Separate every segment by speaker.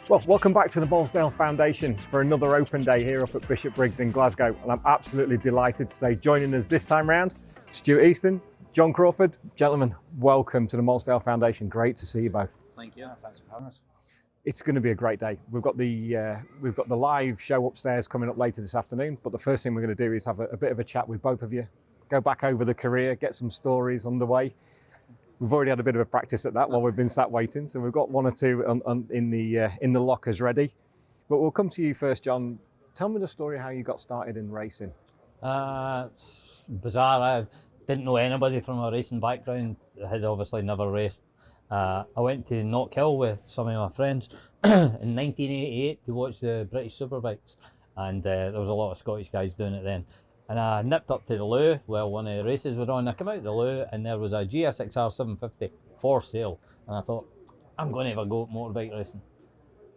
Speaker 1: Well, welcome back to the Moulsdale Foundation for another open day here up at Bishopbriggs in Glasgow. And I'm absolutely delighted to say joining us this time round, Stuart Easton, John Crawford. Gentlemen, welcome to the Moulsdale Foundation. Great to see you both.
Speaker 2: Thank you. Thanks for having us.
Speaker 1: It's going to be a great day. We've got the live show upstairs coming up later this afternoon, but the first thing we're going to do is have a bit of a chat with both of you, go back over the career, get some stories underway. We've already had a bit of a practice at that while we've been sat waiting, so we've got one or two in the lockers ready. But we'll come to you first, John. Tell me the story how you got started in racing.
Speaker 2: Bizarre. I didn't know anybody from a racing background. I had obviously never raced. I went to Knockhill with some of my friends in 1988 to watch the British superbikes, and there was a lot of Scottish guys doing it then. And I nipped up to the loo while one of the races were on. I came out the loo and there was a GSXR 750 for sale. And I thought, I'm going to have a go at motorbike racing.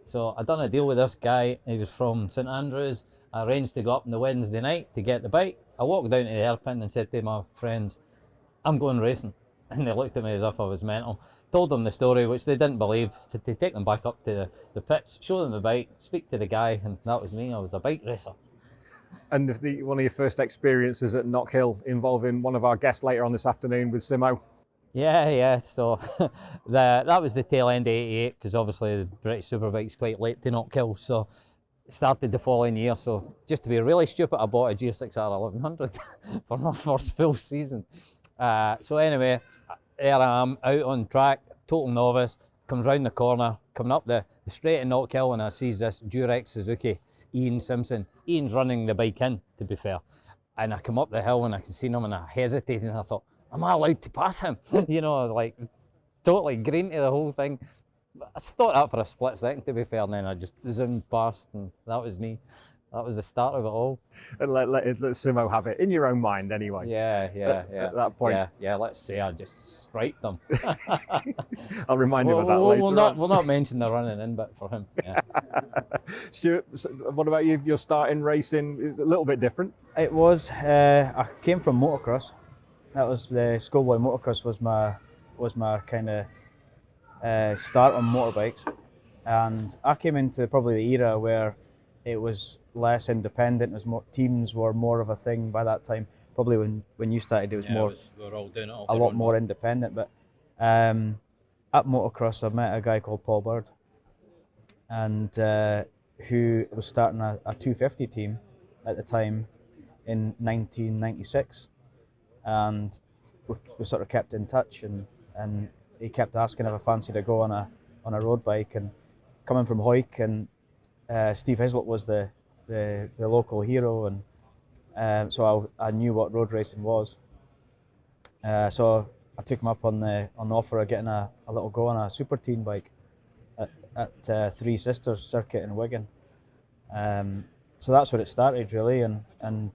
Speaker 2: So I done a deal with this guy. He was from St Andrews. I arranged to go up on the Wednesday night to get the bike. I walked down to the hairpin and said to my friends, I'm going racing. And they looked at me as if I was mental. Told them the story, which they didn't believe, to take them back up to the pits, show them the bike, speak to the guy, and that was me. I was a bike racer.
Speaker 1: And one of your first experiences at Knockhill involving one of our guests later on this afternoon with Simo?
Speaker 2: Yeah. So that was the tail end of 88, because obviously the British Superbike's quite late to Knockhill. So it started the following year. So just to be really stupid, I bought a GSXR 1100 for my first full season. So anyway, there I am, out on track, total novice, comes round the corner, coming up the straight in Knockhill, and I sees this Durex Suzuki, Ian Simpson. Ian's running the bike in, to be fair. And I come up the hill and I can see him and I hesitated and I thought, am I allowed to pass him? You know, I was like totally green to the whole thing. I thought that for a split second, to be fair, and then I just zoomed past and that was me. That was the start of it all. And
Speaker 1: let Simo have it, in your own mind anyway.
Speaker 2: Yeah.
Speaker 1: At that point.
Speaker 2: Yeah, let's say I just striped him.
Speaker 1: I'll remind him of that later on.
Speaker 2: We'll not mention the running in bit for him. Yeah.
Speaker 1: Stuart, what about you? Your start in racing is a little bit different.
Speaker 3: It was. I came from motocross. That was the schoolboy motocross was my kind of start on motorbikes, and I came into probably the era where it was less independent. It was more, teams were more of a thing by that time. Probably when you started, it was more.
Speaker 2: We were all doing it all
Speaker 3: a lot more independent. But at motocross, I met a guy called Paul Bird, and who was starting a 250 team at the time in 1996, and we sort of kept in touch, and he kept asking if I fancied to go on a road bike, and coming from Hoyk, and Steve Hislop was the local hero, and so I knew what road racing was. So I took him up on the offer of getting a little go on a super teen bike at Three Sisters circuit in Wigan. So that's where it started really, and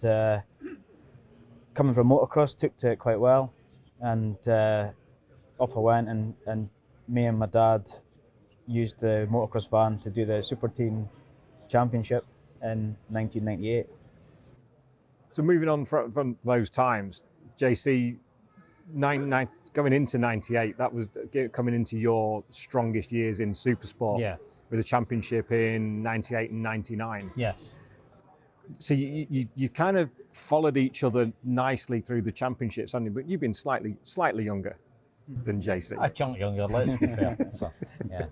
Speaker 3: coming from motocross, took to it quite well, and off I went, and me and my dad used the motocross van to do the super teen championship in 1998.
Speaker 1: So moving on from those times, JC, going into 98, that was coming into your strongest years in Supersport.
Speaker 2: Yeah.
Speaker 1: With a championship in 98 and 99.
Speaker 2: Yes.
Speaker 1: So you kind of followed each other nicely through the championships, haven't you? But you've been slightly younger than JC.
Speaker 2: A chunk younger, let's be fair. So, yeah.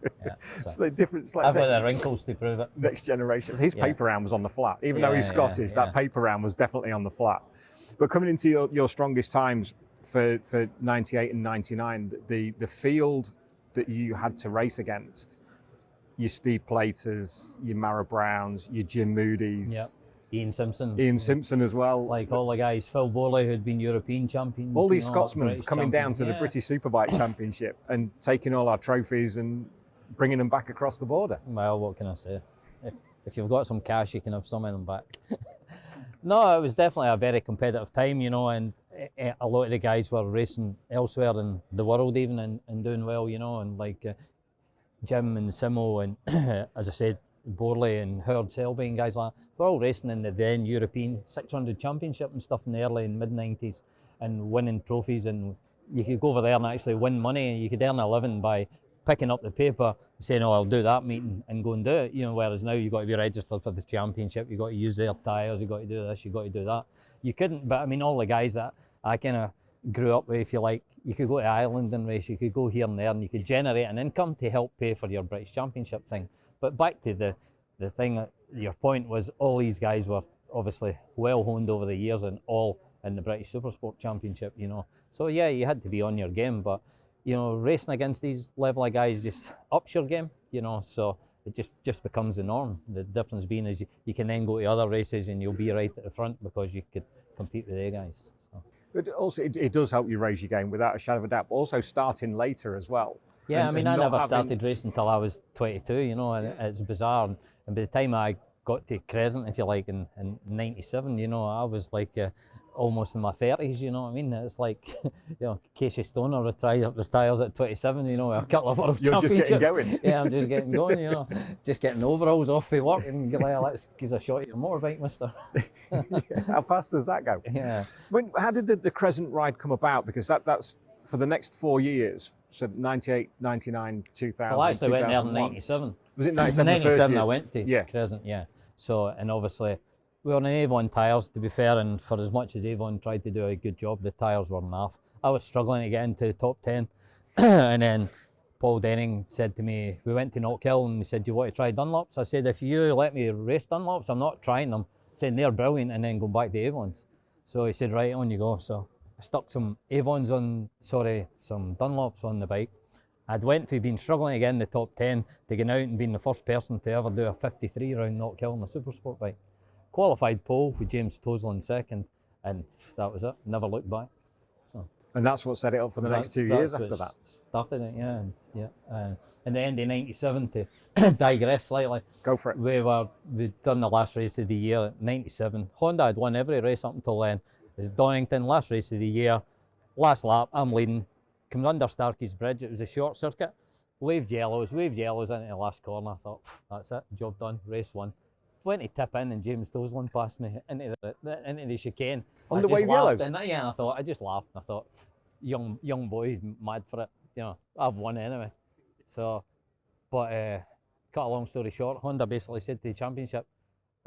Speaker 2: So.
Speaker 1: I've
Speaker 2: got the wrinkles to prove it.
Speaker 1: Next generation. His paper round was on the flat. Even though he's Scottish, that paper round was definitely on the flat. But coming into your strongest times for 98 and 99, the field that you had to race against, your Steve Platers, your Mara Browns, your Jim Moody's.
Speaker 2: Yep. Ian Simpson
Speaker 1: as well.
Speaker 2: Like all the guys, Phil Borley, who'd been European champion.
Speaker 1: All these Scotsmen coming down to the British Superbike Championship and taking all our trophies and bringing them back across the border.
Speaker 2: Well, what can I say? If you've got some cash, you can have some of them back. No, it was definitely a very competitive time, you know, and a lot of the guys were racing elsewhere in the world even and doing well, you know, and like Jim and Simo and, as I said, Borley and Howard Selby and guys like that, were all racing in the then European 600 Championship and stuff in the early and mid-90s and winning trophies, and you could go over there and actually win money, and you could earn a living by picking up the paper, saying, "Oh, I'll do that meeting," and go and do it. You know, whereas now you've got to be registered for the championship, you've got to use their tyres, you've got to do this, you've got to do that. You couldn't, but I mean, all the guys that I kind of grew up with, if you like, you could go to Ireland and race, you could go here and there, and you could generate an income to help pay for your British Championship thing. But back to the thing, your point was all these guys were obviously well honed over the years and all in the British Supersport Championship, you know. So yeah, you had to be on your game, but you know, racing against these level of guys just ups your game, you know, so it just becomes the norm. The difference being is you can then go to other races and you'll be right at the front because you could compete with their guys. So.
Speaker 1: But also, it does help you raise your game without a shadow of a doubt, but also starting later as well.
Speaker 2: Yeah, I mean, I never started racing until I was 22, you know, and it's bizarre. And by the time I got to Crescent, if you like, in 97, you know, I was like almost in my 30s, you know what I mean? It's like, you know, Casey Stoner retires at 27, you know, a couple of world championships.
Speaker 1: You're just getting going.
Speaker 2: Yeah, I'm just getting going, you know, just getting overalls off for work and like, let's give a shot at your motorbike, mister.
Speaker 1: How fast does that go?
Speaker 2: Yeah.
Speaker 1: How did the Crescent ride come about? Because that's for the next 4 years, so 98, 99, 2000,
Speaker 2: Well, I actually went there in
Speaker 1: 2001.
Speaker 2: 97.
Speaker 1: Was it 97 the first
Speaker 2: 97
Speaker 1: year?
Speaker 2: I went to Crescent, yeah. So, and obviously, we were on Avon tyres, to be fair, and for as much as Avon tried to do a good job, the tyres weren't enough. I was struggling to get into the top 10, and then Paul Denning said to me, we went to Knockhill, and he said, do you want to try Dunlops? I said, if you let me race Dunlops, I'm not trying them. Saying they're brilliant, and then go back to Avons. So he said, right, on you go. So I stuck some some Dunlops on the bike. I'd went from being struggling to get in the top 10 to getting out and being the first person to ever do a 53 round Knockhill on a Supersport bike. Qualified pole with James Toseland second, and that was it. Never looked back. So,
Speaker 1: and that's what set it up for the next 2 years after that.
Speaker 2: Started it, yeah. In the end of 97, to digress slightly.
Speaker 1: Go for it.
Speaker 2: We'd done the last race of the year at 97. Honda had won every race up until then. It's Donington, last race of the year. Last lap, I'm leading. Comes under Starkey's Bridge. It was a short circuit. Waved yellows into the last corner. I thought, that's it, job done, race won. Went to tip in and James Toseland passed me into the chicane.
Speaker 1: On the wave yellows?
Speaker 2: And I just laughed and I thought, young boy, mad for it. You know, I've won anyway. So, but cut a long story short, Honda basically said to the championship,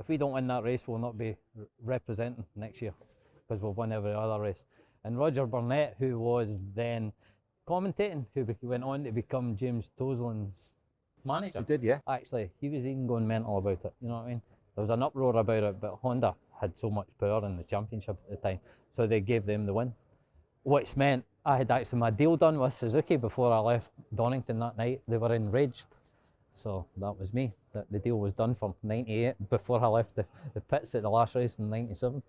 Speaker 2: if we don't win that race, we'll not be representing next year because we've won every other race. And Roger Burnett, who was then commentating, who went on to become James Toseland's manager.
Speaker 1: He did, yeah.
Speaker 2: Actually, he was even going mental about it, you know what I mean? There was an uproar about it, but Honda had so much power in the championship at the time, so they gave them the win. Which meant I had actually my deal done with Suzuki before I left Donington that night. They were enraged. So that was me. The deal was done for 98 before I left the pits at the last race in 97.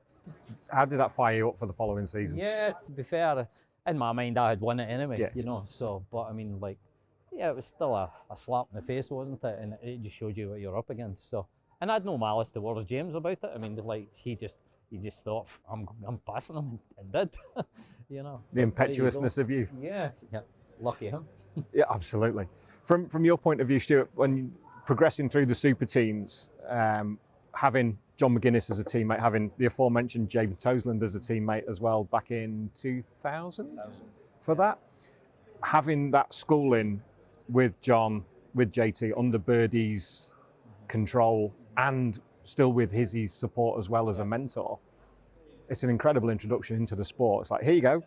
Speaker 1: How did that fire you up for the following season?
Speaker 2: Yeah, to be fair, in my mind I had won it anyway,
Speaker 1: yeah.
Speaker 2: You know, so, but I mean, like, yeah, it was still a slap in the face, wasn't it? And it just showed you what you're up against. So, and I had no malice towards James about it. I mean, like, he just thought, I'm passing him, and did, you know.
Speaker 1: The impetuousness of youth.
Speaker 2: Yeah, lucky him.
Speaker 1: Yeah, absolutely. From your point of view, Stuart, when progressing through the super teams, having John McGuinness as a teammate, having the aforementioned James Toseland as a teammate as well back in 2000 for that, having that schooling with John, with JT, under Birdie's control and still with his support as well as a mentor, it's an incredible introduction into the sport. It's like, here you go.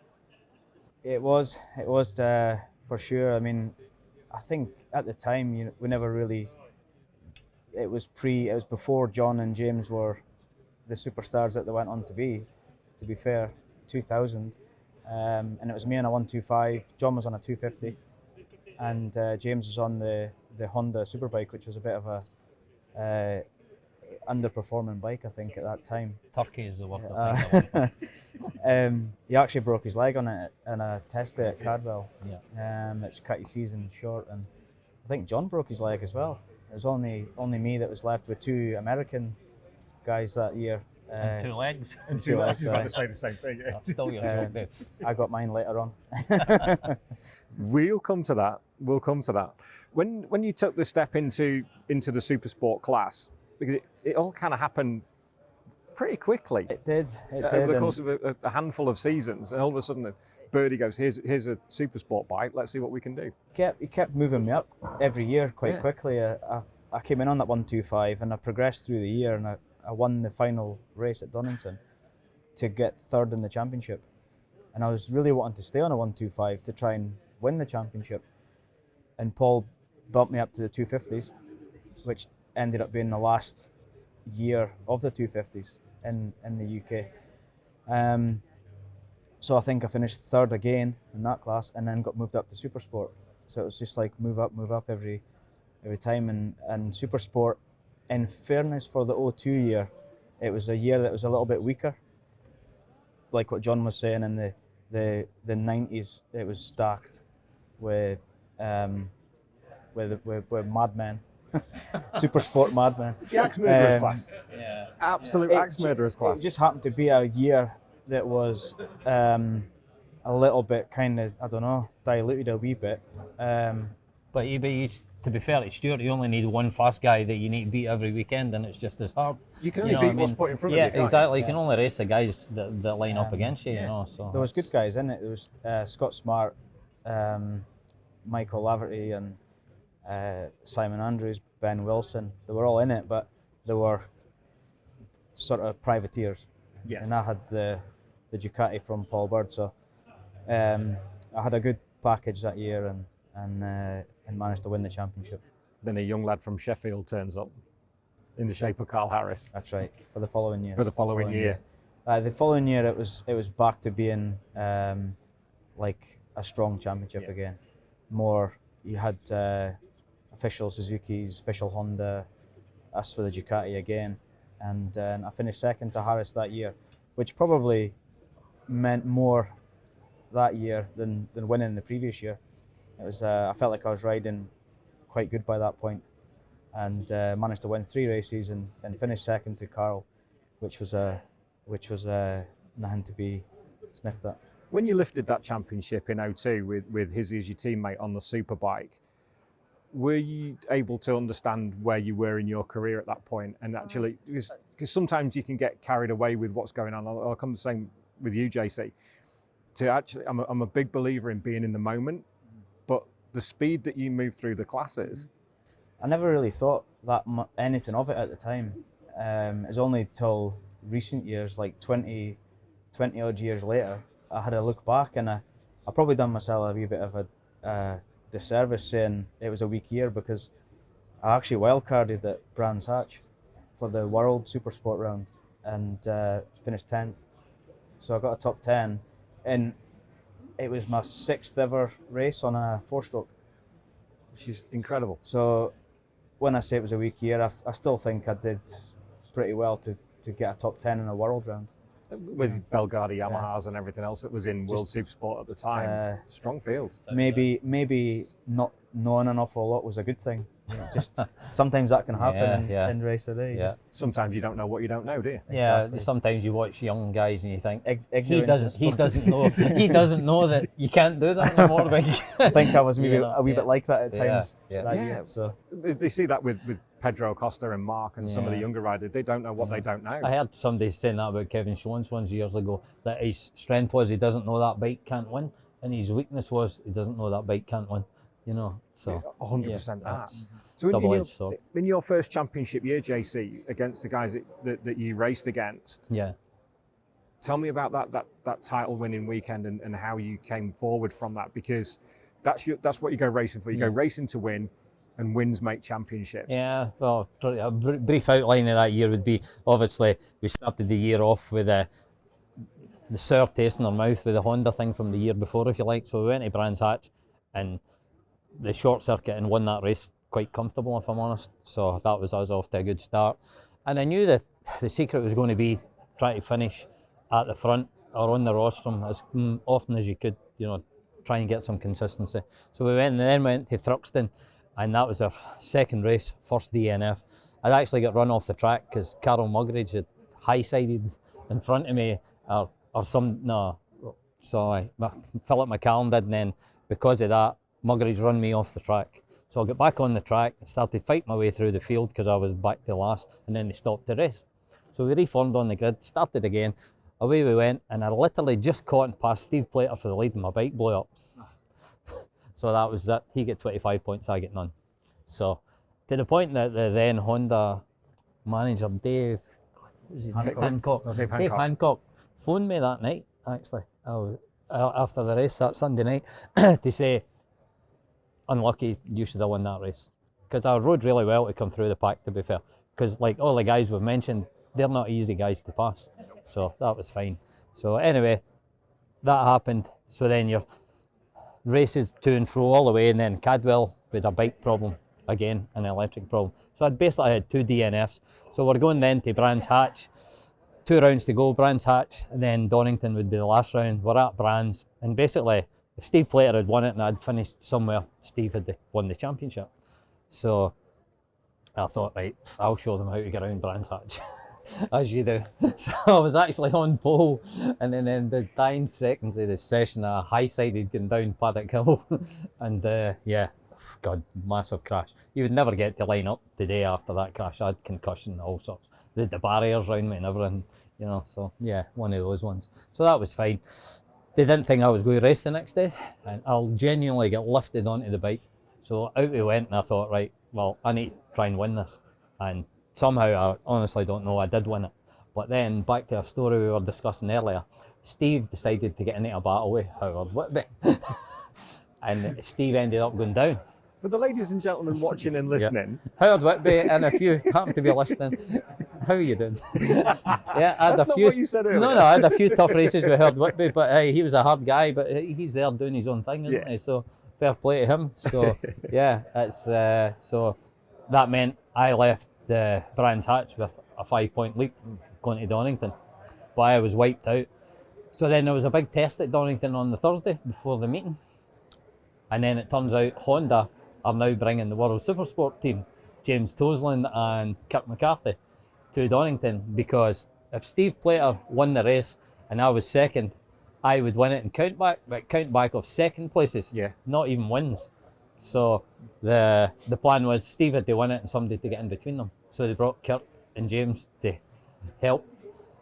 Speaker 3: It was for sure. I mean, I think at the time, we never really. It was before John and James were the superstars that they went on to be. To be fair, 2000, and it was me on a 125. John was on a 250, and James was on the Honda Superbike, which was a bit of a underperforming bike, I think, at that time.
Speaker 2: Turkey is the word. I think.
Speaker 3: He actually broke his leg on it in a test day at Cardwell.
Speaker 2: Yeah.
Speaker 3: Which cut his season short, and I think John broke his leg as well. It was only me that was left with two American guys that year.
Speaker 2: And two legs.
Speaker 1: And two legs. I was about to say the same thing. Yeah.
Speaker 2: That's still your job, Dave.
Speaker 3: I got mine later on.
Speaker 1: We'll come to that. When you took the step into the super sport class, because it all kind of happened pretty quickly.
Speaker 3: It did. It did.
Speaker 1: Over the course of a handful of seasons, and all of a sudden, Birdie goes, "Here's a super sport bike. Let's see what we can do."
Speaker 3: He kept moving me up every year quite
Speaker 1: Yeah.
Speaker 3: quickly. I came in on that 125 and I progressed through the year, and I won the final race at Donington to get third in the championship. And I was really wanting to stay on a 125 to try and win the championship. And Paul bumped me up to the 250s, which ended up being the last year of the 250s in the UK. So I think I finished third again in that class, and then got moved up to Supersport. So it was just like move up every time. And Supersport, in fairness for the 02 year, it was a year that was a little bit weaker. Like what John was saying, in the 90s, it was stacked with madmen, Supersport madmen.
Speaker 1: The axe murderers class.
Speaker 2: Yeah.
Speaker 1: Absolute axe murderers class.
Speaker 3: It just happened to be a year that was a little bit kind of, I don't know, diluted a wee bit.
Speaker 2: But to be fair to Stuart, you only need one fast guy that you need to beat every weekend, and it's just as hard.
Speaker 1: You can only
Speaker 2: know
Speaker 1: beat
Speaker 2: what I
Speaker 1: what's
Speaker 2: mean?
Speaker 1: put in front
Speaker 2: Yeah,
Speaker 1: of you. can't
Speaker 2: exactly. You can only race the guys that line up against you,
Speaker 1: yeah.
Speaker 2: you know. So
Speaker 3: There was good guys in it. There was Scott Smart, Michael Laverty, and Simon Andrews, Ben Wilson. They were all in it, but they were sort of privateers.
Speaker 1: Yes.
Speaker 3: And I had the Ducati from Paul Bird, so I had a good package that year and managed to win the championship.
Speaker 1: Then a young lad from Sheffield turns up in the shape of Carl Harris
Speaker 3: That's right, for the following year.
Speaker 1: for the following year.
Speaker 3: The following year, it was back to being like a strong championship again. More, you had official Suzuki's, official Honda, us with the Ducati again, and I finished second to Harris that year, which probably meant more that year than winning the previous year. It was I felt like I was riding quite good by that point, and managed to win 3 races and finish second to Carl, which was nothing to be sniffed at.
Speaker 1: When you lifted that championship in 02 with Hizzy as your teammate on the superbike, were you able to understand where you were in your career at that point? And actually, because sometimes you can get carried away with what's going on. I'll come the same with you, JC. I'm a big believer in being in the moment, but the speed that you move through the classes.
Speaker 3: I never really thought anything of it at the time. It was only till recent years, like 20 odd years later, I had a look back, and I probably done myself a wee bit of a disservice saying it was a weak year, because I actually wildcarded at Brands Hatch for the World Supersport round and finished 10th. So I got a top 10, and it was my 6th ever race on a 4-stroke.
Speaker 1: Which is incredible.
Speaker 3: So when I say it was a weak year, I still think I did pretty well to get a top 10 in a world round.
Speaker 1: With Belgardi Yamahas and everything else that was in World Supersport at the time. Strong field.
Speaker 3: Maybe not knowing an awful lot was a good thing. Just sometimes that can happen in race a day.
Speaker 2: Yeah.
Speaker 1: Sometimes you don't know what you don't know, do you?
Speaker 2: Yeah,
Speaker 3: Exactly.
Speaker 2: Sometimes you watch young guys and you think
Speaker 3: Ignorance
Speaker 2: he doesn't know that you can't do that on a motorbike.
Speaker 3: I think I was maybe
Speaker 2: You know,
Speaker 3: a wee bit like that at
Speaker 2: Yeah,
Speaker 3: times.
Speaker 2: yeah.
Speaker 3: That
Speaker 1: Yeah.
Speaker 3: year, so
Speaker 1: They see that with Pedro Acosta and Mark and some of the
Speaker 2: Yeah.
Speaker 1: younger riders. They don't know what they don't know.
Speaker 2: I heard somebody saying that about Kevin Schwantz once years ago, that his strength was he doesn't know that bike can't win, and his weakness was he doesn't know that bike can't win. You know, so
Speaker 1: 100%
Speaker 2: yeah,
Speaker 1: that.
Speaker 2: it's
Speaker 1: So
Speaker 2: double-edged sword.
Speaker 1: in your first championship year, JC, against the guys that you raced against,
Speaker 2: Yeah.
Speaker 1: tell me about that title winning weekend and how you came forward from that, because that's what you go racing for. You go racing to win, and wins make championships.
Speaker 2: Yeah, well, a brief outline of that year would be, obviously, we started the year off with the sour taste in our mouth with the Honda thing from the year before, if you like. So we went to Brands Hatch and the short circuit and won that race quite comfortable, if I'm honest. So that was us off to a good start. And I knew that the secret was going to be trying to finish at the front or on the rostrum as often as you could, try and get some consistency. So we went to Thruxton, and that was our second race, first DNF. I'd actually got run off the track because Carol Muggeridge had high-sided in front of me, Philip McCallum did, and then because of that, Muggeridge run me off the track. So I got back on the track and started fighting my way through the field because I was back to last, and then they stopped the rest. So So we reformed on the grid, started again, away we went, and I literally just caught and passed Steve Plater for the lead and my bike blew up. So that was that. He got 25 points, I get none. So to the point that the then Honda manager, Dave Hancock phoned me that night, actually, after the race that Sunday night, to say, unlucky, you should have won that race. Because I rode really well to come through the pack, to be fair. Because like all the guys we've mentioned, they're not easy guys to pass. So that was fine. So anyway, that happened. So then your races to and fro all the way, and then Cadwell with a bike problem, again, an electric problem. So I basically had 2 DNFs. So we're going then to Brands Hatch. 2 rounds to go, Brands Hatch, and then Donington would be the last round. We're at Brands, and basically, if Steve Plater had won it and I'd finished somewhere, Steve had won the championship. So I thought, right, I'll show them how to get around Brands Hatch, as you do. So I was actually on pole, and then in the dying seconds of the session, a high-sided going down Paddock Hill, and yeah, God, massive crash. You would never get to line up the day after that crash. I had concussion and all sorts. The barriers around me and everything, you know, so yeah, one of those ones. So that was fine. They didn't think I was going to race the next day, and I'll genuinely get lifted onto the bike. So out we went, and I thought, right, well, I need to try and win this. And somehow, I honestly don't know, I did win it. But then, back to a story we were discussing earlier, Steve decided to get into a battle with Howard Whitby. And Steve ended up going down.
Speaker 1: For the ladies and gentlemen watching and listening.
Speaker 2: Howard Whitby, and if you happen to be listening, how are you doing? Yeah, I had
Speaker 1: That's not what you said earlier.
Speaker 2: No, I had a few tough races with Howard Whitby, but he was a hard guy, but he's there doing his own thing, isn't he? So fair play to him. So yeah, it's so that meant I left Brands Hatch with a 5-point lead going to Donington, but I was wiped out. So then there was a big test at Donington on the Thursday before the meeting, and then it turns out Honda are now bringing the World Supersport team, James Toseland and Kirk McCarthy, to Donington, because if Steve Plater won the race and I was second, I would win it and count back, but count back of second places, not even wins. So the plan was Steve had to win it and somebody to get in between them. So they brought Kirk and James to help.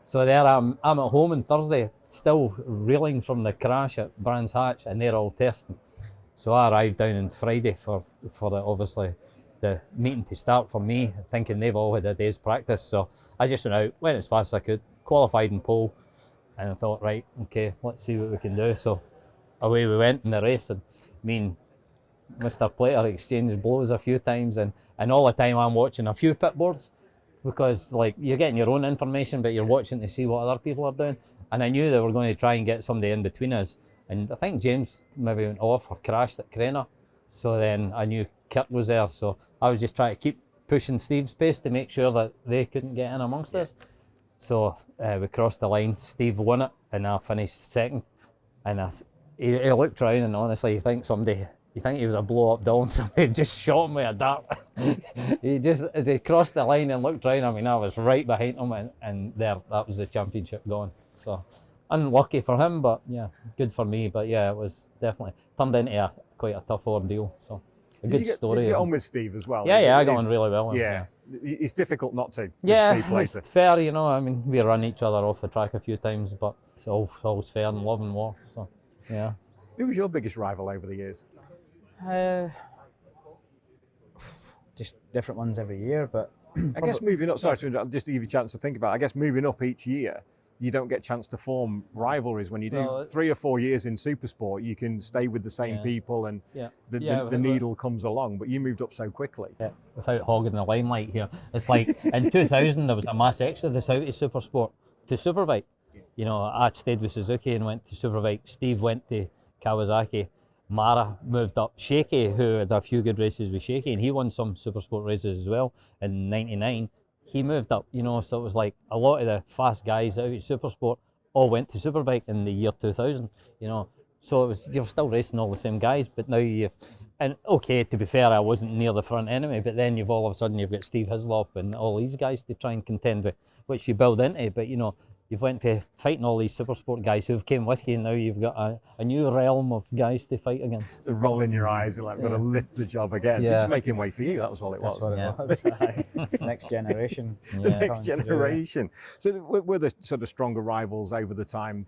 Speaker 2: So there I'm at home on Thursday, still reeling from the crash at Brands Hatch, and they're all testing. So I arrived down on Friday for obviously the meeting to start for me, thinking they've all had a day's practice. So I just went out, went as fast as I could, qualified in pole, and I thought, right, okay, let's see what we can do. So away we went in the race, and me and Mr. Plater exchanged blows a few times, and all the time I'm watching a few pit boards, because like you're getting your own information, but you're watching to see what other people are doing. And I knew they were going to try and get somebody in between us. And I think James maybe went off or crashed at Crenna. So then I knew Kirk was there. So I was just trying to keep pushing Steve's pace to make sure that they couldn't get in amongst us. So we crossed the line. Steve won it, and I finished second. And he looked around, and honestly, you think he was a blow-up doll, and somebody just shot him with a dart. As he crossed the line and looked around, I mean, I was right behind him, and there, that was the championship gone. So unlucky for him, but yeah, good for me. But yeah, it was definitely turned into quite a tough ordeal. So good story.
Speaker 1: Did you get on with Steve as well?
Speaker 2: Yeah, I got on really well.
Speaker 1: Yeah, it's difficult not to.
Speaker 2: Yeah, it's fair, you know. I mean, we run each other off the track a few times, but it's always fair in love and war. So yeah.
Speaker 1: Who was your biggest rival over the years?
Speaker 3: Just different ones every year, but
Speaker 1: I guess moving up. Sorry, just to give you a chance to think about it, I guess moving up each year, you don't get a chance to form rivalries. When you do 3 or 4 years in Supersport, you can stay with the same people, and the needle comes along. But you moved up so quickly.
Speaker 2: Yeah. Without hogging the limelight here, it's like in 2000 there was a mass exodus out of Supersport to Superbike. You know, I stayed with Suzuki and went to Superbike. Steve went to Kawasaki. Mara moved up. Shaky, who had a few good races with Shaky, and he won some Supersport races as well in '99. He moved up, you know, so it was like a lot of the fast guys out at Supersport all went to Superbike in the year 2000, you know. So it was, you're still racing all the same guys, but now and okay, to be fair, I wasn't near the front anyway, but then all of a sudden you've got Steve Hislop and all these guys to try and contend with, which you build into, but you know, you've went to fighting all these supersport guys who've came with you. Now you've got a new realm of guys to fight against.
Speaker 1: The roll in your eyes, you're like, got to lift the job again.
Speaker 2: Yeah.
Speaker 1: Just making way for you. That was all it
Speaker 3: That's
Speaker 1: was.
Speaker 3: what
Speaker 2: Yeah.
Speaker 3: it was. Next generation.
Speaker 1: The next
Speaker 3: Coming through.
Speaker 1: generation. So were the sort of stronger rivals over the time?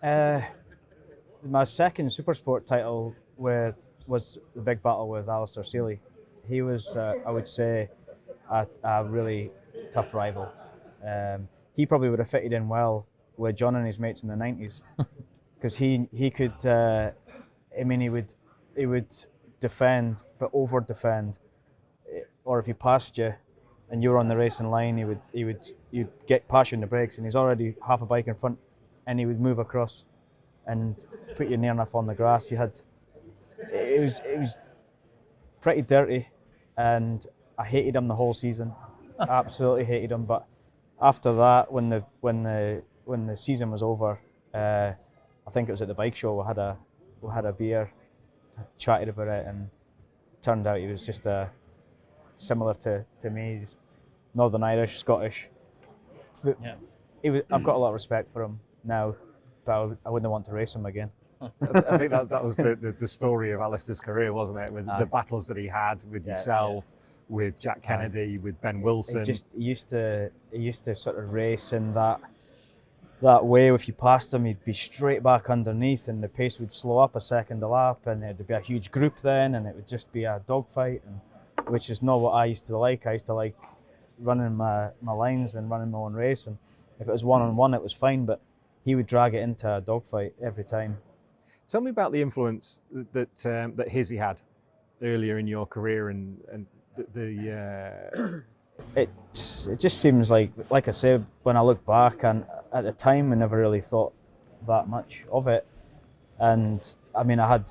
Speaker 3: My second supersport title was the big battle with Alistair Seeley. He was, I would say, a really tough rival. He probably would have fitted in well with John and his mates in the 90s, because he could. He would defend, but over defend, or if he passed you, and you were on the racing line, you'd get past you in the brakes, and he's already half a bike in front, and he would move across, and put you near enough on the grass. It was pretty dirty, and I hated him the whole season. Absolutely hated him. But after that, when the season was over, I think it was at the bike show. We had a beer, chatted about it, and turned out he was just similar to me, just Northern Irish, Scottish.
Speaker 2: Yeah.
Speaker 3: I've got a lot of respect for him now, but I wouldn't want to race him again.
Speaker 1: I think that was the story of Alistair's career, wasn't it? With the battles that he had with yourself, with Jack Kennedy, with Ben Wilson.
Speaker 3: He used to sort of race in that way. If you passed him, he'd be straight back underneath, and the pace would slow up a second a lap, and it'd be a huge group then, and it would just be a dogfight, which is not what I used to like. I used to like running my lines and running my own race, and if it was one-on-one, it was fine, but he would drag it into a dogfight every time.
Speaker 1: Tell me about the influence that Hizzy had earlier in your career, and
Speaker 3: It just seems like I said, when I look back, and at the time I never really thought that much of it. And I mean, I had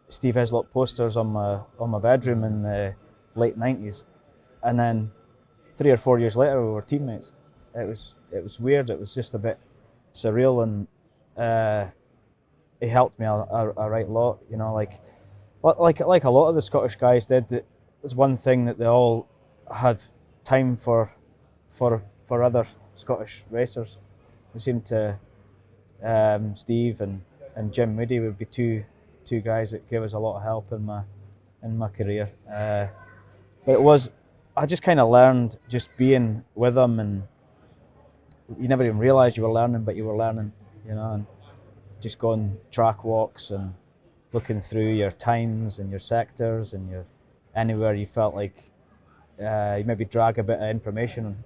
Speaker 3: Steve Hislop posters on my bedroom in the late 90s, and then 3 or 4 years later we were teammates. It was weird. It was just a bit surreal, and he helped me a right lot. You know, like a lot of the Scottish guys did. There's one thing that they all had time for other Scottish racers. It seemed to Steve and Jim Moody would be two guys that gave us a lot of help in my career. But I just kind of learned just being with them, and you never even realised you were learning, but you were learning, you know, and just going track walks and looking through your times and your sectors and anywhere you felt like you maybe drag a bit of information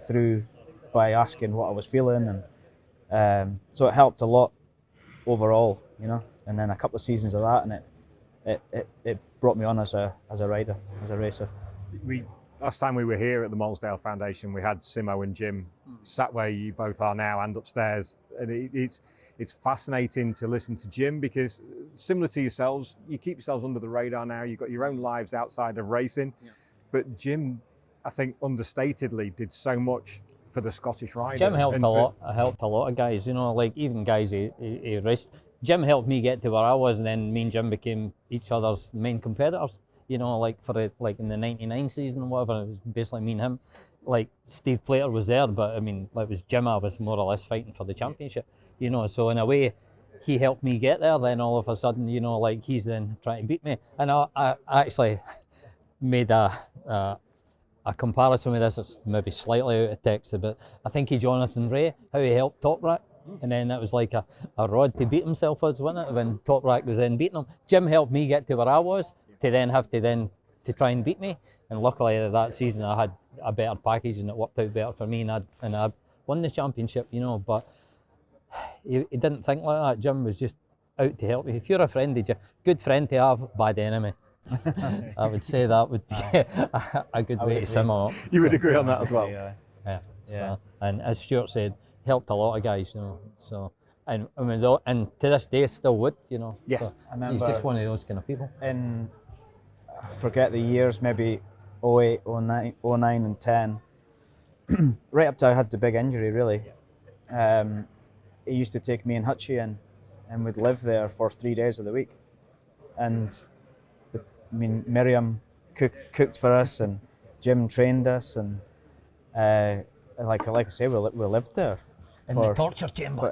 Speaker 3: through by asking what I was feeling, and so it helped a lot overall, you know. And then a couple of seasons of that, and it brought me on as a rider, as a racer.
Speaker 1: Last time we were here at the Moulsdale Foundation, we had Simo and Jim sat where you both are now and upstairs, and it's fascinating to listen to Jim, because similar to yourselves, you keep yourselves under the radar now. You've got your own lives outside of racing, but Jim, I think understatedly, did so much for the Scottish riders.
Speaker 2: Jim helped a lot. Helped a lot of guys. You know, like even guys he raced. Jim helped me get to where I was, and then me and Jim became each other's main competitors. You know, like in the '99 season or whatever, it was basically me and him. Like Steve Plater was there, but I mean, like it was Jim I was more or less fighting for the championship. You know, so in a way, he helped me get there. Then all of a sudden, you know, like he's then trying to beat me. And I actually made a comparison with this. It's maybe slightly out of text, but I think Jonathan Ray, how he helped Top Rack. And then it was like a rod to beat himself with, wasn't it? When Top Rack was then beating him. Jim helped me get to where I was to then have to try and beat me. And luckily that season I had a better package and it worked out better for me, and I won the championship, you know. But he didn't think like that. Jim was just out to help you. If you're a friend, good friend to have, bad enemy. I would say that would be a good way to sum it up.
Speaker 1: You would agree on that as well?
Speaker 2: Yeah. So, and as Stuart said, helped a lot of guys, you know. So, and I mean, and to this day, still would, you know.
Speaker 1: Yes.
Speaker 2: So he's just one of those kind of people.
Speaker 3: In, I forget the years, maybe 08, 09, 09 and 10, right up to I had the big injury, really. He used to take me and Hutchie in, and we'd live there for 3 days of the week. And Miriam cooked for us, and Jim trained us, and like I say, we lived there.
Speaker 2: In the torture chamber.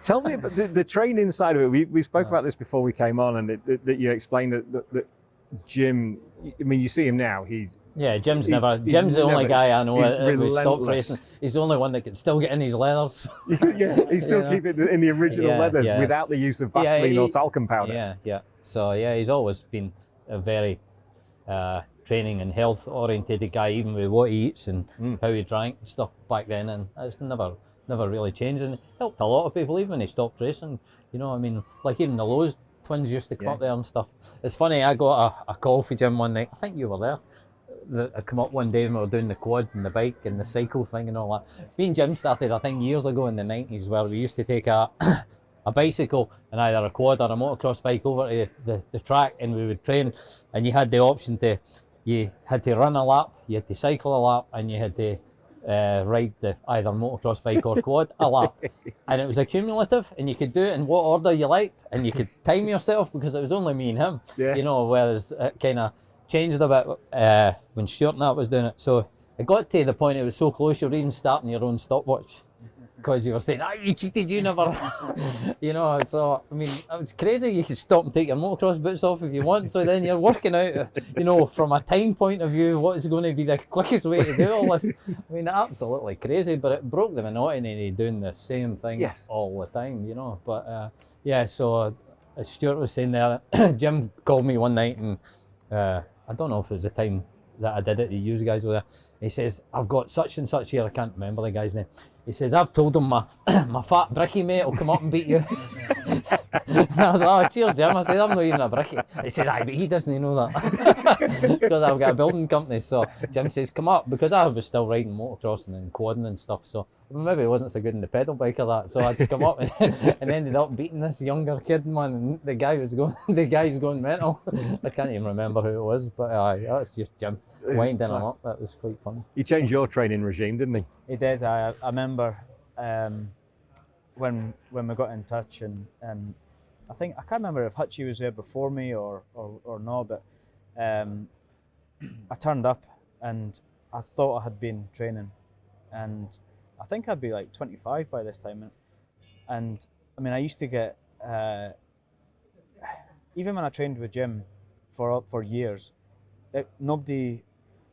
Speaker 1: Tell me about the training side of it. We spoke about this before we came on, and that you explained that Jim. I mean, you see him now. Jim's
Speaker 2: the only guy I know who stopped
Speaker 1: relentless.
Speaker 2: racing. He's the only one that can still get in his leathers.
Speaker 1: Yeah, he's still keeping it in the original leathers without the use of Vaseline or talcum powder.
Speaker 2: Yeah. So he's always been a very training and health orientated guy, even with what he eats and how he drank and stuff back then, and it's never really changed, and it helped a lot of people even when he stopped racing. You know, I mean, like even the Lowe's twins used to come up there and stuff. It's funny, I got a call for Jim one night, I think you were there. I come up one day and we were doing the quad and the bike and the cycle thing and all that. Me and Jim started, I think, years ago in the 90s, where we used to take a bicycle and either a quad or a motocross bike over to the track, and we would train, and you had the option you had to run a lap, you had to cycle a lap, and you had to ride the either motocross bike or quad a lap, and it was accumulative, and you could do it in what order you liked, and you could time yourself because it was only me and him. You know, whereas it kind of changed a bit when Stuart and that was doing it. So it got to the point it was so close you were even starting your own stopwatch because you were saying, you cheated, you never, you know. So I mean, it was crazy. You could stop and take your motocross boots off if you want. So then you're working out, you know, from a time point of view, what is going to be the quickest way to do all this. I mean, absolutely crazy. But it broke the monotony of doing the same thing all the time, you know. But so as Stuart was saying there, Jim called me one night, and I don't know if it was the time that I did it, you guys were there. He says, I've got such and such here, I can't remember the guy's name. He says, I've told him my fat bricky mate will come up and beat you. And I was like, oh, cheers, Jim. I said, I'm not even a bricky. He said, aye, but he doesn't know that. Because I've got a building company. So Jim says, come up, because I was still riding motocrossing and quadding and stuff. So maybe I wasn't so good in the pedal bike or that. So I had to come up and ended up beating this younger kid, man. And the guy's going mental. I can't even remember who it was, but that was just Jim winding him up. That was quite fun.
Speaker 1: He changed your training regime, didn't he?
Speaker 3: He did. I remember when we got in touch, and I can't remember if Hutchie was there before me or not, but I turned up and I thought I had been training, and I think I'd be like 25 by this time, and I mean, I used to get even when I trained with Jim for years, nobody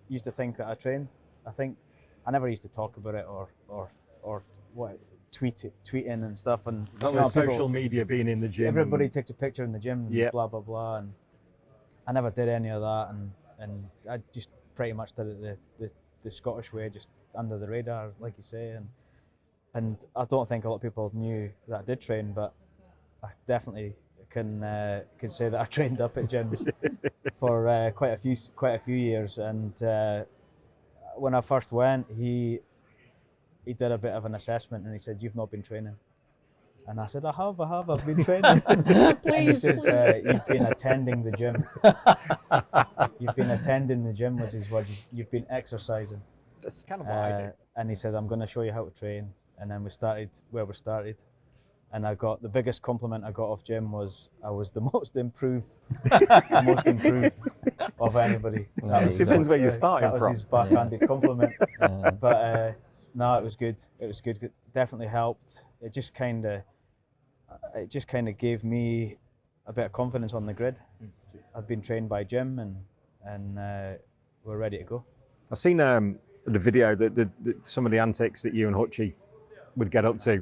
Speaker 3: used to think that I trained. I think I never used to talk about it or what tweeting and stuff, and
Speaker 1: social media being in the gym.
Speaker 3: Everybody takes a picture in the gym and blah blah blah, and I never did any of that, and I just pretty much did it the Scottish way, just under the radar, like you say, and I don't think a lot of people knew that I did train, but I definitely can say that I trained up at gyms for quite a few years, and when I first went, he did a bit of an assessment, and he said, "You've not been training." And I said, I've been training. And he says, "You've been attending the gym." You've been attending the gym, which is what you've been exercising.
Speaker 1: That's kind of what I do.
Speaker 3: And he said, "I'm going to show you how to train." And then we started where we started. And I got the biggest compliment I got off Jim was I was the most improved of anybody.
Speaker 1: It depends where you started
Speaker 3: from. That was his backhanded compliment. But no, it was good. It was good. It definitely helped. It just kind of gave me a bit of confidence on the grid. I've been trained by Jim, and we're ready to go.
Speaker 1: I've seen the video that some of the antics that you and Hutchie would get up to.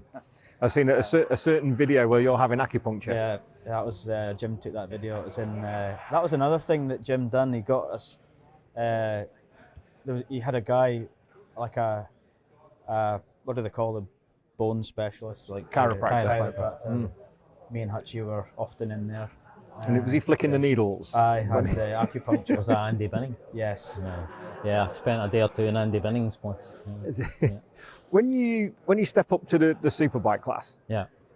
Speaker 1: I've seen a certain video where you're having acupuncture.
Speaker 3: Yeah, that was Jim took that video. It was in. That was another thing that Jim done. He got us. He had a guy, like what do they call them? Bone specialist, like chiropractor. Me and Hutchie were often in there.
Speaker 1: And was he flicking the needles?
Speaker 3: I had acupuncture.
Speaker 2: Was that Andy Binning?
Speaker 3: Yes.
Speaker 2: Yeah, I spent a day or two in Andy Binning's place. Yeah.
Speaker 1: When you step up to the superbike class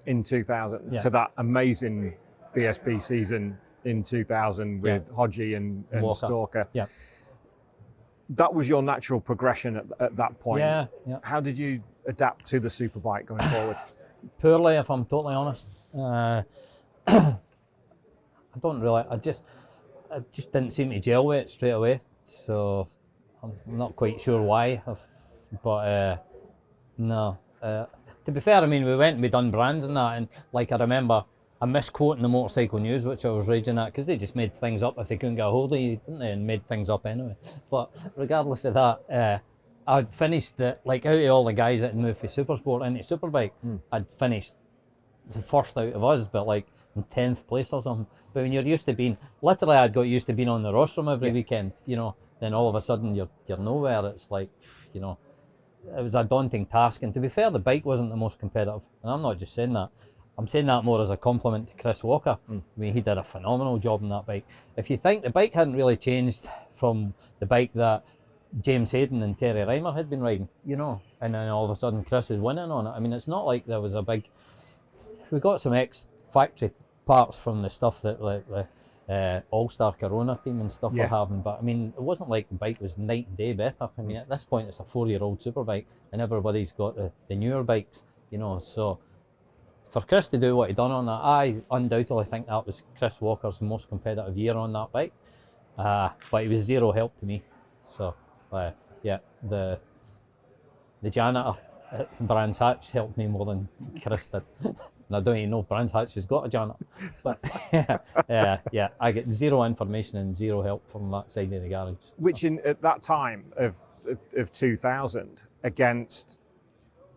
Speaker 1: in 2000, to that amazing BSB season in 2000 with Hodgie and Stalker, that was your natural progression at that point.
Speaker 2: Yeah.
Speaker 1: How did you adapt to the superbike going forward?
Speaker 2: Poorly, if I'm totally honest. I just didn't seem to gel with it straight away. So I'm not quite sure why. If but no. To be fair, I mean, we went and we done brands and that, and like I remember I misquoting the Motorcycle News, which I was raging at, because they just made things up if they couldn't get a hold of you, didn't they, and made things up anyway. But regardless of that, I'd finished like out of all the guys that had moved from Supersport into Superbike, I'd finished the first out of us, but like in 10th place or something. But when you're used to being, literally I'd got used to being on the rostrum every weekend, you know, then all of a sudden you're nowhere. It's like, you know, it was a daunting task. And to be fair, the bike wasn't the most competitive. And I'm not just saying that. I'm saying that more as a compliment to Chris Walker. I mean, he did a phenomenal job on that bike. If you think the bike hadn't really changed from the bike that James Hayden and Terry Reimer had been riding, you know, and then all of a sudden Chris is winning on it. I mean, it's not like there was a big... We got some ex-factory parts from the stuff that like the All-Star Corona team and stuff were having, but I mean, it wasn't like the bike was night and day better. I mean, at this point, it's a 4-year-old superbike, and everybody's got the newer bikes, you know, so... For Chris to do what he done on that, I undoubtedly think that was Chris Walker's most competitive year on that bike. But he was zero help to me. So, yeah, the janitor at Brands Hatch helped me more than Chris did. And I don't even know if Brands Hatch has got a janitor. But yeah, I get zero information and zero help from that side of the garage.
Speaker 1: Which at that time of 2000, against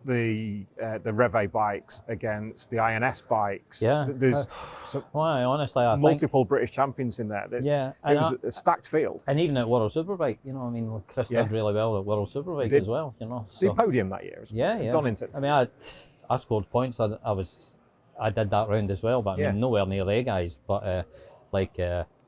Speaker 1: the Reve bikes against the INS bikes.
Speaker 2: Yeah.
Speaker 1: There's
Speaker 2: honestly, I
Speaker 1: multiple British champions in there. It was a stacked field.
Speaker 2: And even at World Superbike, you know, I mean, Chris did really well at World Superbike as well, you know.
Speaker 1: So. The podium that year.
Speaker 2: Yeah.
Speaker 1: Donington.
Speaker 2: I mean, I scored points. I did that round as well, but I mean, nowhere near the guys. But I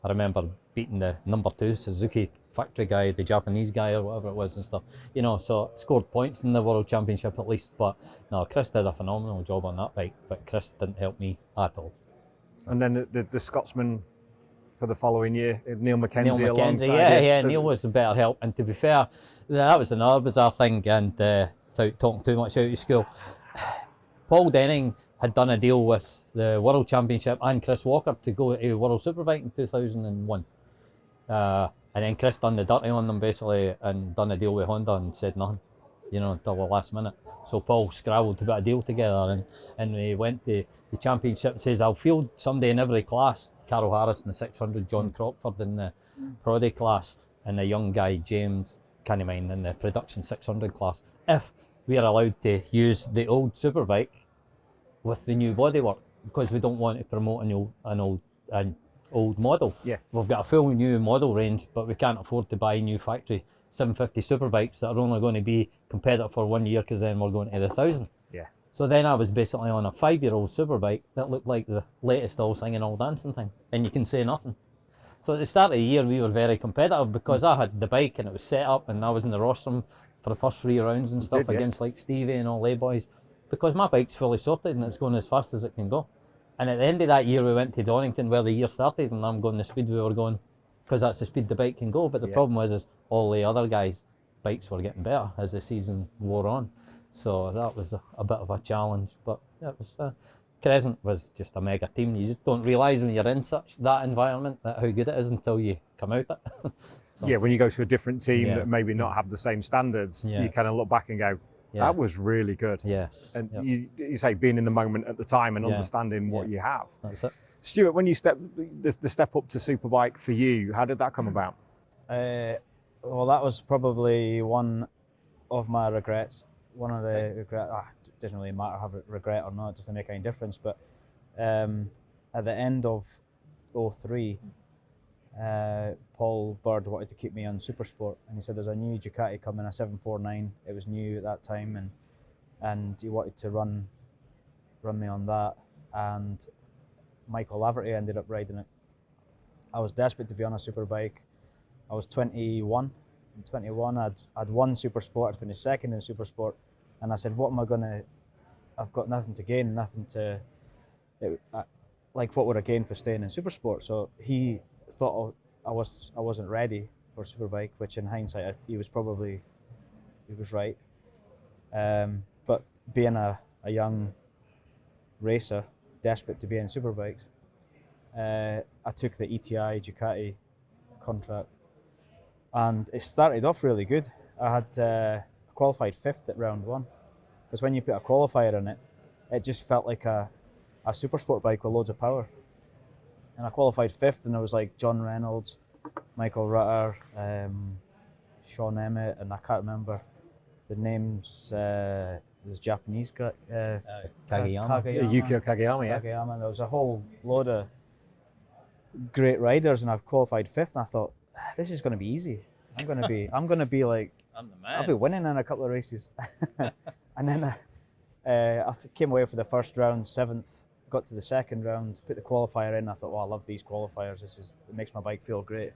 Speaker 2: remember beating the number 2 Suzuki factory guy, the Japanese guy or whatever it was and stuff, you know, so scored points in the World Championship at least. But no, Chris did a phenomenal job on that bike, but Chris didn't help me at all. So. And
Speaker 1: then the Scotsman for the following year, Neil Mackenzie alongside
Speaker 2: yeah, Neil was a better help. And to be fair, that was another bizarre thing, and without talking too much out of school, Paul Denning had done a deal with the World Championship and Chris Walker to go to World Superbike in 2001. And then Chris done the dirty on them basically and done a deal with Honda and said nothing, you know, until the last minute. So Paul scrabbled to put a deal together and we went to the championship and says, I'll field somebody in every class. Carol Harris in the 600, John Crawford in the Prodi class, and the young guy, James, can't mind, in the production 600 class. If we are allowed to use the old Superbike with the new bodywork, because we don't want to promote an old model.
Speaker 1: Yeah.
Speaker 2: We've got a full new model range, but we can't afford to buy new factory 750 superbikes that are only going to be competitive for 1 year, because then we're going to the 1,000.
Speaker 1: Yeah.
Speaker 2: So then I was basically on a 5-year-old superbike that looked like the latest all singing, all dancing thing, and you can say nothing. So at the start of the year, we were very competitive because I had the bike and it was set up, and I was in the rostrum for the first 3 rounds and stuff against like Stevie and all they boys, because my bike's fully sorted and it's going as fast as it can go. And at the end of that year, we went to Donington where the year started, and I'm going the speed we were going, because that's the speed the bike can go. But the problem was all the other guys' bikes were getting better as the season wore on. So that was a bit of a challenge. But it was Crescent was just a mega team. You just don't realise when you're in that environment that how good it is until you come out it. So,
Speaker 1: yeah, when you go to a different team that maybe not have the same standards, you kind of look back and go, that was really good.
Speaker 2: Yes.
Speaker 1: And you say being in the moment at the time and understanding what you have.
Speaker 2: That's it.
Speaker 1: Stuart, when you the step up to Superbike for you, how did that come about?
Speaker 3: Well, that was probably one of my regrets. One of the regrets. It doesn't really matter have a regret or not, it doesn't make any difference. But at the end of 2003, Paul Bird wanted to keep me on Supersport, and he said there's a new Ducati coming, a 749. It was new at that time, and he wanted to run me on that. And Michael Laverty ended up riding it. I was desperate to be on a Superbike. I was 21. In 21, I'd won Supersport. I'd finished second in Supersport, and I said, "What am I gonna? I've got nothing to gain, nothing to. What would I gain for staying in Supersport?" So he thought I wasn't ready for Superbike, which in hindsight he was right. But being a young racer, desperate to be in Superbikes, I took the ETI Ducati contract, and it started off really good. I had qualified 5th at round 1. Because when you put a qualifier in it, it just felt like a super sport bike with loads of power. And I qualified 5th, and there was like John Reynolds, Michael Rutter, Sean Emmett, and I can't remember the names. There's Japanese guy,
Speaker 2: Kageyama.
Speaker 1: Yukio Kageyama, yeah.
Speaker 3: Kageyama. There was a whole load of great riders, and I've qualified 5th, and I thought, this is going to be easy. I'm going to be like,
Speaker 2: I'm the man.
Speaker 3: I'll be winning in a couple of races. And then I came away for the first round 7th, got to the second round, put the qualifier in. I thought, I love these qualifiers. It makes my bike feel great.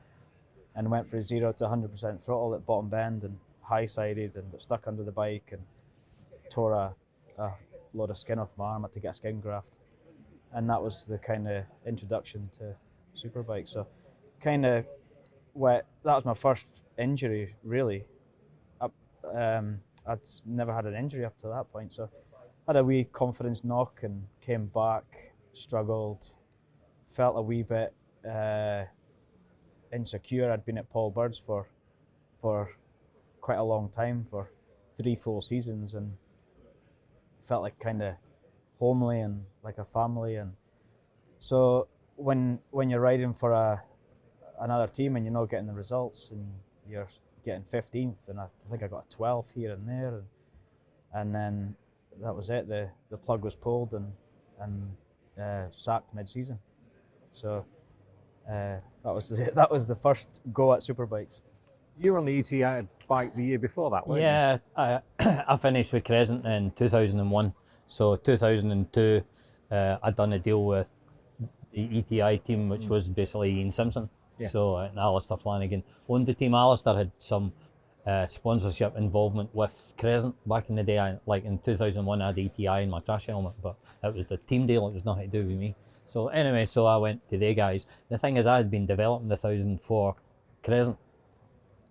Speaker 3: And went for 0 to 100% throttle at bottom bend and high-sided and got stuck under the bike and tore a load of skin off my arm. Had to get a skin graft. And that was the kind of introduction to superbike. So that was my first injury, really. I'd never had an injury up to that point. So had a wee confidence knock and came back, struggled, felt a wee bit insecure. I'd been at Paul Bird's for quite a long time, for 3 full seasons, and felt like kind of homely and like a family. And so when you're riding for another team and you're not getting the results and you're getting 15th, and I think I got a 12th here and there, and then that was it. The plug was pulled and sacked mid-season. So that was the first go at superbikes.
Speaker 1: You were on the ETI bike the year before that, weren't you?
Speaker 2: Yeah, I finished with Crescent in 2001. So 2002, I'd done a deal with the ETI team, which was basically Ian Simpson.
Speaker 1: Yeah.
Speaker 2: So and Alistair Flanagan owned the team. Alistair had some sponsorship involvement with Crescent back in the day. Like in 2001, I had ETI in my crash helmet, but it was a team deal. It was nothing to do with me. So anyway, so I went to the guys. The thing is, I had been developing the 1000 for Crescent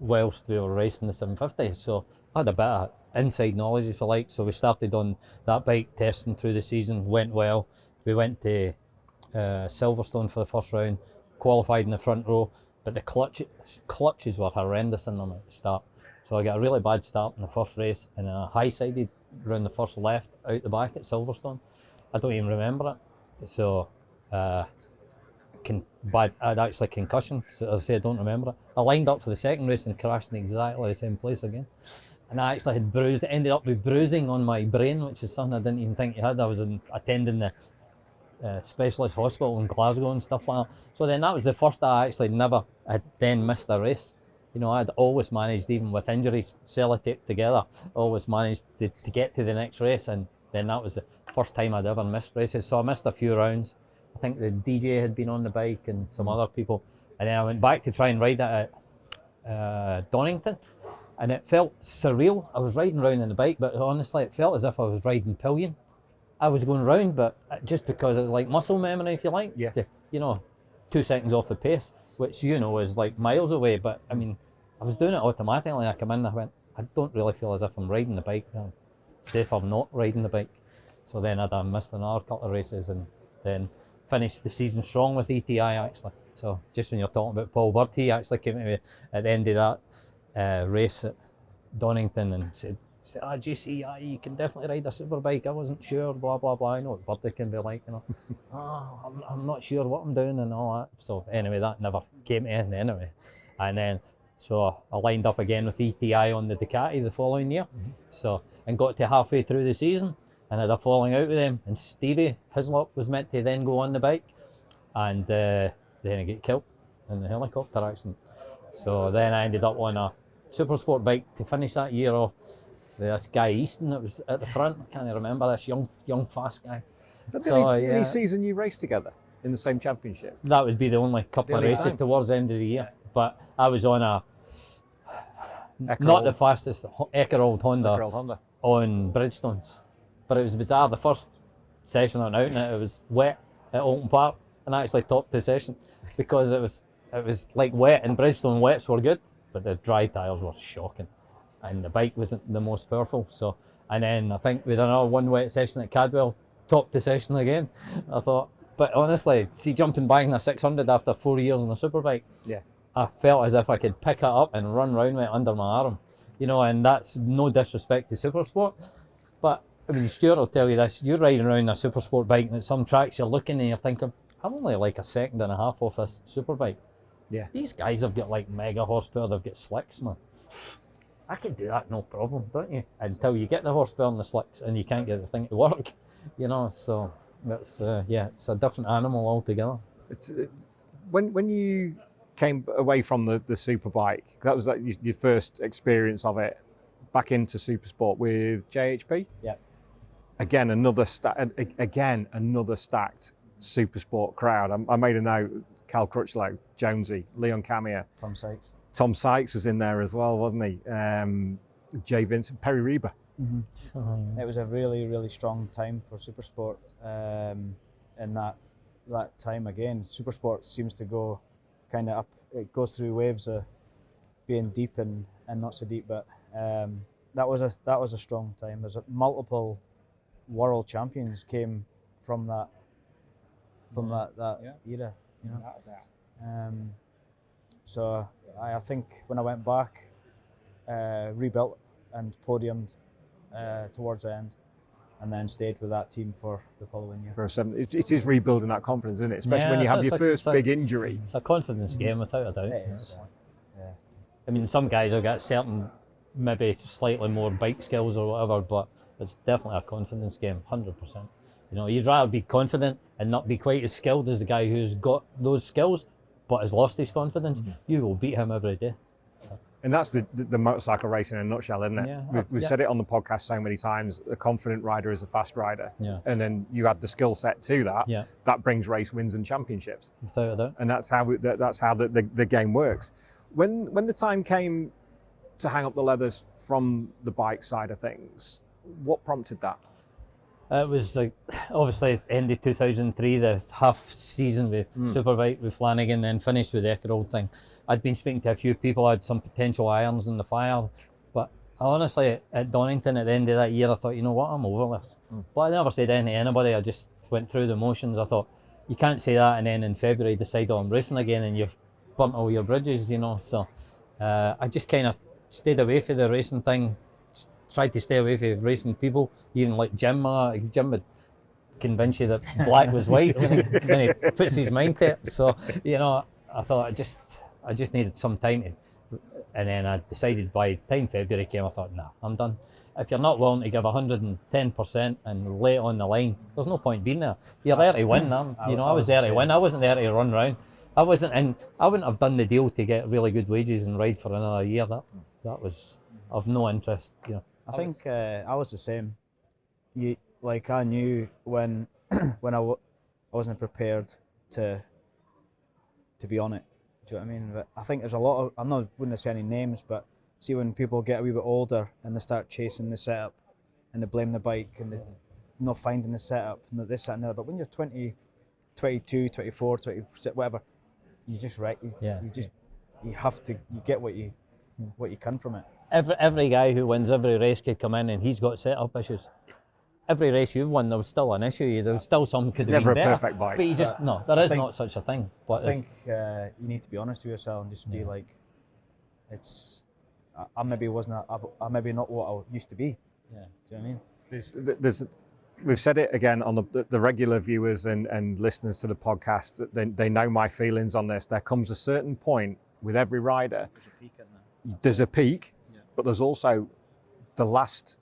Speaker 2: whilst we were racing the 750. So I had a bit of inside knowledge, if you like. So we started on that bike, testing through the season, went well. We went to Silverstone for the first round, qualified in the front row, but the clutches were horrendous in them at the start. So I got a really bad start in the first race, and a high-sided around the first left out the back at Silverstone. I don't even remember it. So I had actually concussion, so as I say, I don't remember it. I lined up for the second race and crashed in exactly the same place again. And I actually had bruised, it ended up with bruising on my brain, which is something I didn't even think you had. I was attending the specialist hospital in Glasgow and stuff like that. So then that was the first I actually never had then missed a race. You know, I'd always managed, even with injuries, sellotaped together, always managed to get to the next race, and then that was the first time I'd ever missed races. So I missed a few rounds. I think the DJ had been on the bike and some other people, and then I went back to try and ride it at Donington, and it felt surreal. I was riding around on the bike, but honestly it felt as if I was riding pillion. I was going round, but just because it was like muscle memory, if you like.
Speaker 1: Yeah.
Speaker 2: To, 2 seconds off the pace, which is like miles away. But I mean, I was doing it automatically. I come in, I went, I don't really feel as if I'm riding the bike. I'm safer not riding the bike. So then I missed another couple of races, and then finished the season strong with ETI actually. So just when you're talking about Paul Bird, he actually came to me at the end of that race at Donington and said, JC, you can definitely ride a superbike. I wasn't sure, blah, blah, blah. I know what Birdie can be like, I'm not sure what I'm doing and all that. So anyway, that never came to anything anyway. And then, so I lined up again with ETI on the Ducati the following year. So, and got to halfway through the season and had a falling out with them. And Stevie Hislop was meant to then go on the bike. And then I get killed in the helicopter accident. So then I ended up on a super sport bike to finish that year off. This guy Easton that was at the front, I can't remember, this young fast guy.
Speaker 1: Is that the only season you raced together in the same championship?
Speaker 2: That would be the only couple of races towards the end of the year. But I was on not the fastest Eckerald Honda on Bridgestones. But it was bizarre, the first session on out in it was wet at Alton Park, and I actually topped the session because it was like wet, and Bridgestone wets were good, but the dry tyres were shocking. And the bike wasn't the most powerful. So, and then I think we did another one wet session at Cadwell, topped the session again. I thought, but honestly, see, jumping back in a 600 after 4 years on a superbike,
Speaker 1: yeah,
Speaker 2: I felt as if I could pick it up and run round with it under my arm. you know, and that's no disrespect to supersport, but I mean, Stuart will tell you this, you're riding around a supersport bike and at some tracks you're looking and you're thinking, I'm only like a second and a half off this superbike.
Speaker 1: Yeah.
Speaker 2: These guys have got like mega horsepower, they've got slicks, man. I could do that, no problem, don't you? Until you get the horsepower and the slicks and you can't get the thing to work, you know, so that's, it's a different animal altogether.
Speaker 1: When you came away from the superbike, that was like your first experience of it, back into supersport with JHP?
Speaker 3: Yeah.
Speaker 1: Again, another stacked supersport crowd. I made a note, Cal Crutchlow, Jonesy, Leon Camier. Tom Sykes was in there as well, wasn't he? Jay Vincent, Perry Reba.
Speaker 3: Mm-hmm. It was a really, really strong time for supersport. In that time again, supersport seems to go kind of up. It goes through waves of being deep and not so deep. But that was a strong time. There's multiple world champions came from that era. You know? So I think when I went back, rebuilt and podiumed towards the end, and then stayed with that team for the following year.
Speaker 1: It is rebuilding that confidence, isn't it? Especially when you have your first big injury.
Speaker 2: It's a confidence game, without a doubt.
Speaker 3: It is. Yeah.
Speaker 2: I mean, some guys have got certain, maybe slightly more bike skills or whatever, but it's definitely a confidence game, 100%. You know, you'd rather be confident and not be quite as skilled as the guy who's got those skills, but has lost his confidence. Mm-hmm. You will beat him every day. So.
Speaker 1: And that's the motorcycle racing in a nutshell, isn't it?
Speaker 2: Yeah.
Speaker 1: We've said it on the podcast so many times. A confident rider is a fast rider.
Speaker 2: Yeah.
Speaker 1: And then you add the skill set to that.
Speaker 2: Yeah.
Speaker 1: That brings race wins and championships.
Speaker 2: Without a doubt.
Speaker 1: And that's how the game works. When the time came to hang up the leathers from the bike side of things, what prompted that?
Speaker 2: It was like, obviously, ended 2003, the half season with Superbike with Flanagan, then finished with the Ekerald thing. I'd been speaking to a few people, I had some potential irons in the fire, but honestly, at Donington at the end of that year, I thought, you know what, I'm over this. But I never said anything to anybody, I just went through the motions. I thought, you can't say that and then in February decide, oh, I'm racing again, and you've burnt all your bridges, you know. So I just kind of stayed away from the racing thing, tried to stay away from racing people, even like Jim. Jim would convince you that black was white when he puts his mind to it. So, you know, I thought I just needed some time to, and then I decided by the time February came, I thought, nah, I'm done. If you're not willing to give 110% and lay it on the line, there's no point being there. You're there to win, I was there to win. I wasn't there to run around. I wouldn't have done the deal to get really good wages and ride for another year. That was of no interest, you know.
Speaker 3: I think I was the same. I knew when I wasn't prepared to be on it. Do you know what I mean? But I think there's a lot of, wouldn't say any names, but see when people get a wee bit older and they start chasing the setup and they blame the bike and they're not finding the setup and this, that and the other. But when you're 20, 22, 24, 26, whatever, you just you get what you can from it.
Speaker 2: Every guy who wins every race could come in and he's got setup issues. Every race you've won, there was still an issue. There was still something could have been better.
Speaker 1: Never a perfect bike.
Speaker 2: But you just, no, there is not such a thing. But
Speaker 3: I think you need to be honest with yourself and just be like, I maybe not what I used to be.
Speaker 2: Yeah.
Speaker 3: Do you know what I
Speaker 1: mean? We've said it again on the regular viewers and listeners to the podcast. They know my feelings on this. There comes a certain point with every rider. There's a peak, but there's also the last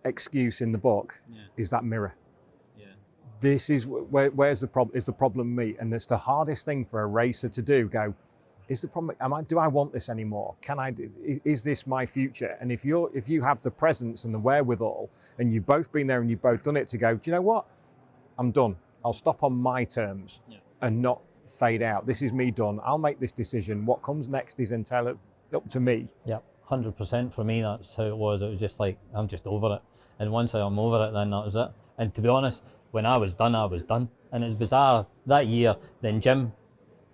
Speaker 1: excuse in the book is that mirror. This is where's the problem? Is the problem me? And it's the hardest thing for a racer to do. Go, is the problem? Do I want this anymore? Can I do? Is this my future? And if you have the presence and the wherewithal, and you've both been there and you've both done it, to go, do you know what? I'm done. I'll stop on my terms and not fade out. This is me done. I'll make this decision. What comes next is entirely up to me.
Speaker 2: Yeah, 100% for me. That's how it was. It was just like, I'm just over it. And once I'm over it, then that was it. And to be honest, when I was done, I was done. And it's bizarre, that year, then Jim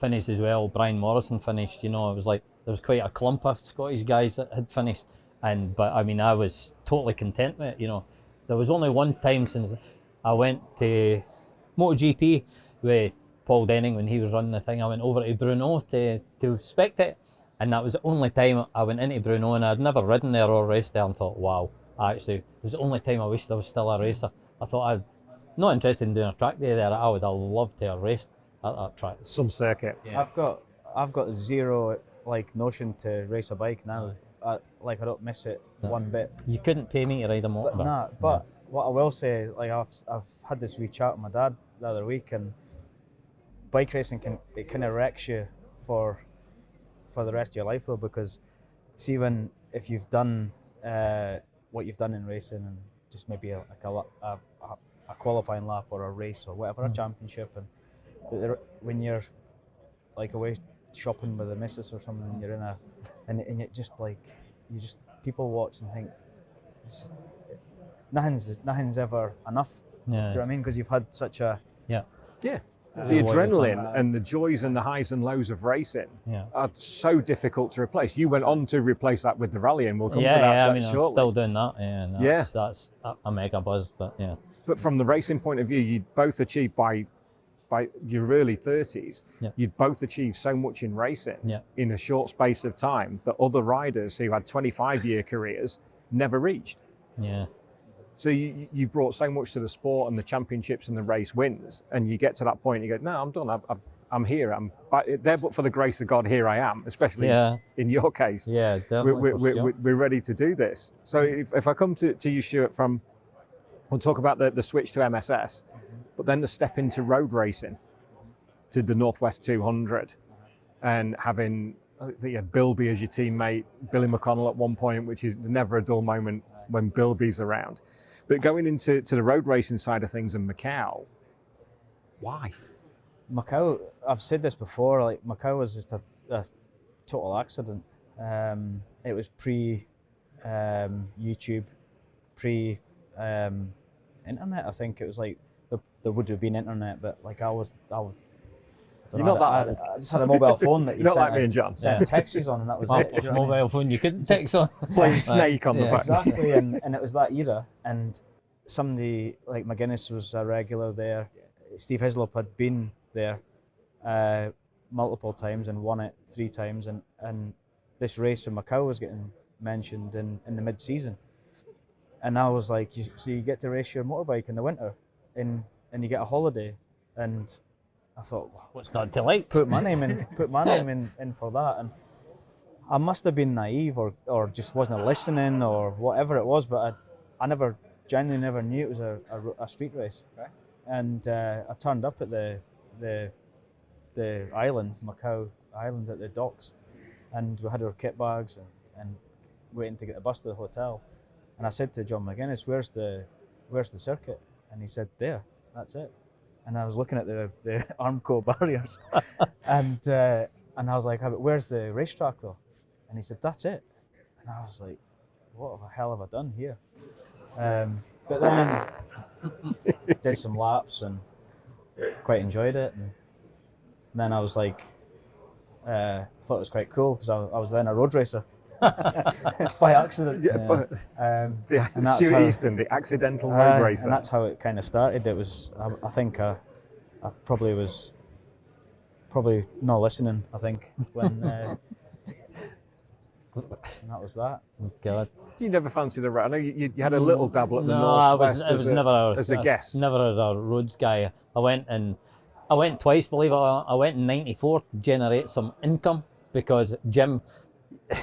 Speaker 2: finished as well, Brian Morrison finished, you know, it was like, there was quite a clump of Scottish guys that had finished. But I mean, I was totally content with it, you know. There was only one time since I went to MotoGP with Paul Denning when he was running the thing. I went over to Brno to spectate, And that was the only time I went into Brno, and I'd never ridden there or raced there, and thought, wow, it was the only time I wished I was still a racer. I thought I'd not interested in doing a track day there. I would have loved to have raced at that track.
Speaker 1: Some circuit.
Speaker 2: Yeah.
Speaker 3: I've got zero like notion to race a bike now. I don't miss it one bit.
Speaker 2: You couldn't pay me to ride a motorbike.
Speaker 3: But what I will say, like I've had this wee chat with my dad the other week, and bike racing kind of wrecks you for the rest of your life though, because see if you've done what you've done in racing, and just maybe a qualifying lap or a race or whatever, a championship, and when you're like away shopping with the missus or something, and you're and it just like people watch and think nothing's ever enough. Do you know what I mean? Because you've had such a
Speaker 1: The adrenaline and the joys and the highs and lows of racing are so difficult to replace. You went on to replace that with the rally, and we'll come to that
Speaker 2: I mean,
Speaker 1: shortly.
Speaker 2: I'm still doing that. Yeah, that's a mega buzz. But yeah.
Speaker 1: But from the racing point of view, you'd both achieved by your early 30s, you'd both achieved so much in racing in a short space of time that other riders who had 25-year careers never reached.
Speaker 2: Yeah.
Speaker 1: So you brought so much to the sport and the championships and the race wins, and you get to that point, you go, no, I'm done. I'm here. I'm there, but for the grace of God, here I am. Especially in your case.
Speaker 2: Yeah, definitely.
Speaker 1: We're ready to do this. So if I come to you, Stuart, we'll talk about the switch to MSS, but then the step into road racing, to the Northwest 200, and having Bilby as your teammate, Billy McConnell at one point, which is never a dull moment when Bilby's around. But going into the road racing side of things in Macau, why?
Speaker 3: Macau, I've said this before, like Macau was just a total accident. It was pre YouTube, pre internet. I think it was like there would have been internet, but like I
Speaker 1: You're not that old.
Speaker 3: I just had a mobile phone that you
Speaker 1: not
Speaker 3: sent
Speaker 1: like me and John.
Speaker 3: sent texts on, and that was it.
Speaker 2: A mobile phone you couldn't text on.
Speaker 1: Playing Snake on the back.
Speaker 3: Exactly, and it was that era, and somebody like McGuinness was a regular there. Steve Hislop had been there multiple times and won it 3 times, and this race in Macau was getting mentioned in the mid-season, and I was like, so you get to race your motorbike in the winter, and you get a holiday, and I thought,
Speaker 2: what's not to like?
Speaker 3: Put my name in for that, and I must have been naive or just wasn't listening or whatever it was, but I genuinely never knew it was a street race. Okay. And I turned up at the island, Macau Island, at the docks, and we had our kit bags and waiting to get the bus to the hotel. And I said to John McGuinness, "Where's the circuit?" And he said, "There, that's it." And I was looking at the Armco barriers, and I was like, "Where's the racetrack though?" And he said, "That's it." And I was like, "What the hell have I done here?" But then did some laps and quite enjoyed it. And then I was like, thought it was quite cool because I was then a road racer by accident.
Speaker 1: Stuart Easton, the accidental road racer.
Speaker 3: And that's how it kind of started. It was, I think, I probably was not listening. I think when and that was that.
Speaker 2: God.
Speaker 1: You never fancied the road. I know you had a little dabble at the Northwest
Speaker 2: I was never
Speaker 1: as a guest.
Speaker 2: Never as a roads guy. I went twice, believe it or not. I went in '94 to generate some income because Jim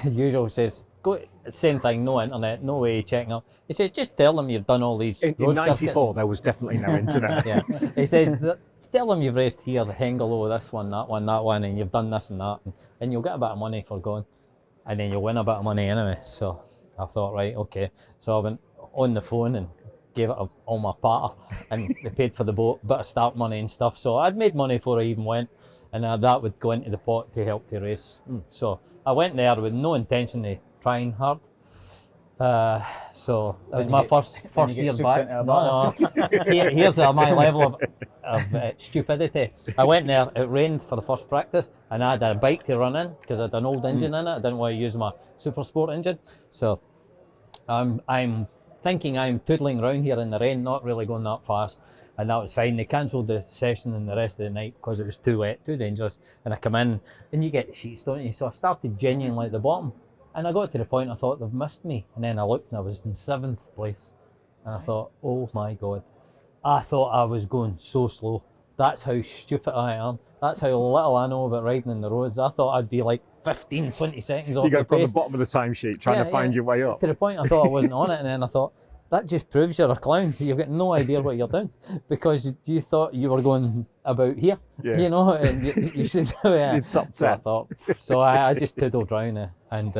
Speaker 2: usually says, "Go." Same thing, no internet, no way checking up. He says, "Just tell them you've done all these."
Speaker 1: In '94, there was definitely no internet.
Speaker 2: Yeah. He says, "Tell them you've raced here, the Hengelo, this one, that one, and you've done this and that, and you'll get a bit of money for going, and then you'll win a bit of money anyway." So I thought, right, okay. So I went on the phone and gave it all my patter, and they paid for the boat, bit of start money and stuff. So I'd made money before I even went, and that would go into the pot to help to race. So I went there with no intention of trying hard. So that was my first year back. No. Here's my level of stupidity. I went there, it rained for the first practice, and I had a bike to run in because I had an old engine in it. I didn't want to use my super sport engine. So I'm thinking I'm tootling around here in the rain, not really going that fast, and that was fine. They cancelled the session and the rest of the night because it was too wet, too dangerous. And I come in, and you get sheets, don't you? So I started genuinely at the bottom, and I got to the point I thought they've missed me, and then I looked and I was in 7th place, and I thought, oh my God, I thought I was going so slow. That's how stupid I am. That's how little I know about riding in the roads. I thought I'd be like 15, 20 seconds off
Speaker 1: You go
Speaker 2: the
Speaker 1: from the
Speaker 2: pace.
Speaker 1: bottom of the timesheet trying to find your way up.
Speaker 2: To the point I thought I wasn't on it, and then I thought, that just proves you're a clown. You've got no idea what you're doing, because you thought you were going about here, you know, and you should.
Speaker 1: You're top 10.
Speaker 2: So I thought, so I just toodled round, and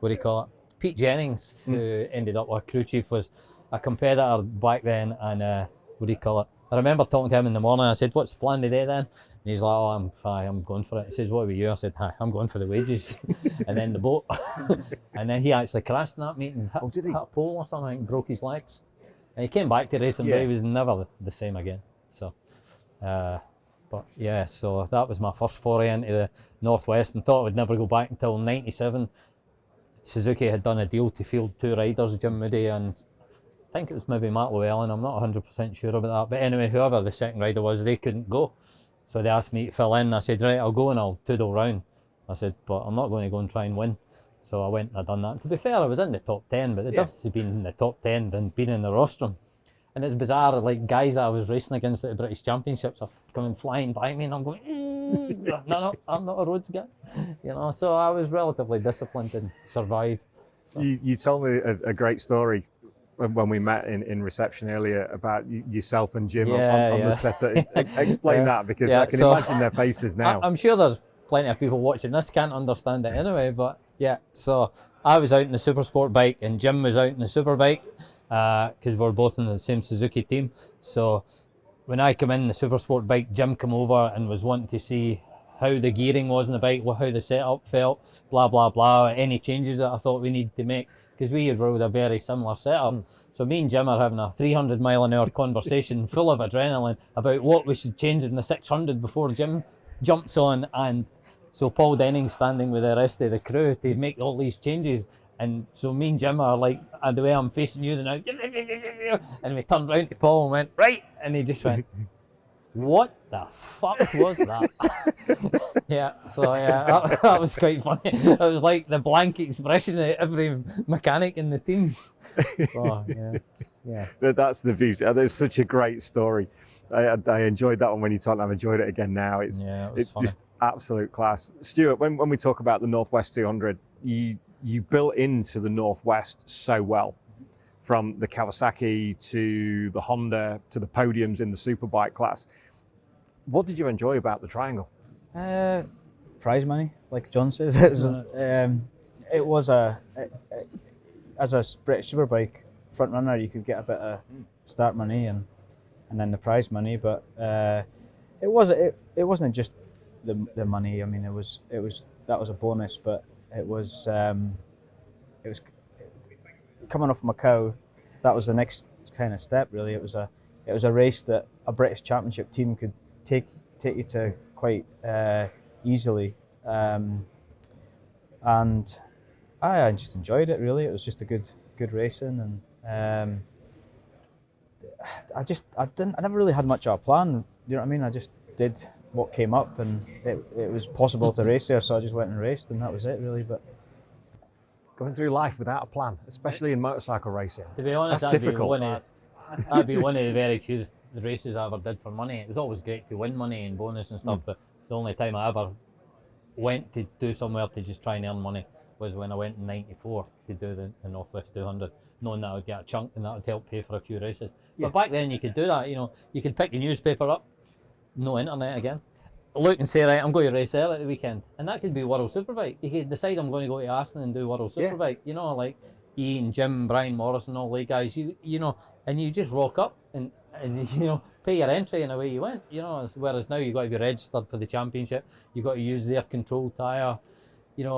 Speaker 2: what do you call it? Pete Jennings, who ended up our crew chief, was a competitor back then, and what do you call it? I remember talking to him in the morning. I said, "What's the plan today then?" And he's like, "Oh, I'm going for it." He says, "What about you?" I said, "Hi, I'm going for the wages." And then the boat. And then he actually crashed in that meeting.
Speaker 1: Did he?
Speaker 2: Hit a pole or something, broke his legs. And he came back to racing, but he was never the same again. So, but yeah, so that was my first foray into the Northwest, and thought I would never go back until '97. Suzuki had done a deal to field 2 riders, Jim Moody and I think it was maybe Matt Llewellyn, I'm not 100% sure about that. But anyway, whoever the second rider was, they couldn't go. So they asked me to fill in. I said, right, I'll go and I'll toodle round. I said, but I'm not going to go and try and win. So I went and I done that. To be fair, I was in the top 10, but the difference has been in the top 10 than being in the rostrum. And it's bizarre, like guys that I was racing against at the British Championships are coming flying by me and I'm going, no, I'm not a roads guy. You know, so I was relatively disciplined and survived. So.
Speaker 1: You told me a great story when we met in reception earlier about yourself and Jim on the set. Explain that, because I can imagine their faces now.
Speaker 2: I'm sure there's plenty of people watching this can't understand it anyway, but yeah, so I was out in the Supersport bike and Jim was out in the Superbike because we're both in the same Suzuki team. So when I come in the Supersport bike, Jim came over and was wanting to see how the gearing was in the bike, how the setup felt, blah, blah, blah, any changes that I thought we needed to make, because we had rode a very similar setup. So me and Jim are having a 300 mile an hour conversation full of adrenaline about what we should change in the 600 before Jim jumps on. And so Paul Denning's standing with the rest of the crew to make all these changes. And so me and Jim are like, the way I'm facing you now, and we turned round to Paul and went, right, and he just went, what the fuck was that? Yeah, so yeah, that was quite funny. It was like the blank expression of every mechanic in the team. So, yeah.
Speaker 1: That's the beauty. There's such a great story. I enjoyed that one when you told me. I've enjoyed it again now. It's just absolute class. Stuart, when we talk about the Northwest 200, you built into the Northwest so well. From the Kawasaki to the Honda to the podiums in the superbike class. What did you enjoy about the triangle?
Speaker 3: Prize money, like John says. It was as a British superbike front runner, you could get a bit of start money and then the prize money, but it wasn't just the money. I mean, it was that was a bonus, but it was coming off Macau. That was the next kind of step, really. It was a race that a British Championship team could take you to quite easily, and I just enjoyed it, really. It was just a good racing, and I never really had much of a plan. You know what I mean? I just did what came up, and it was possible to race there, so I just went and raced, and that was it, really. But
Speaker 1: going through life without a plan, especially in motorcycle racing,
Speaker 2: to be honest,
Speaker 1: that's difficult.
Speaker 2: That'd be one of the very few races I ever did for money. It was always great to win money and bonus and stuff, but the only time I ever went to do somewhere to just try and earn money was when I went in '94 to do the Northwest 200, knowing that I would get a chunk and that would help pay for a few races. But back then you could do that, you could pick the newspaper up, no internet again, look and say, right, I'm going to race there at the weekend, and that could be World Superbike. You could decide I'm going to go to Aston and do World Superbike, like Ian, Jim, Brian Morris and all the guys, and you just rock up and pay your entry and away you went, whereas now you've got to be registered for the championship, you've got to use their control tyre, I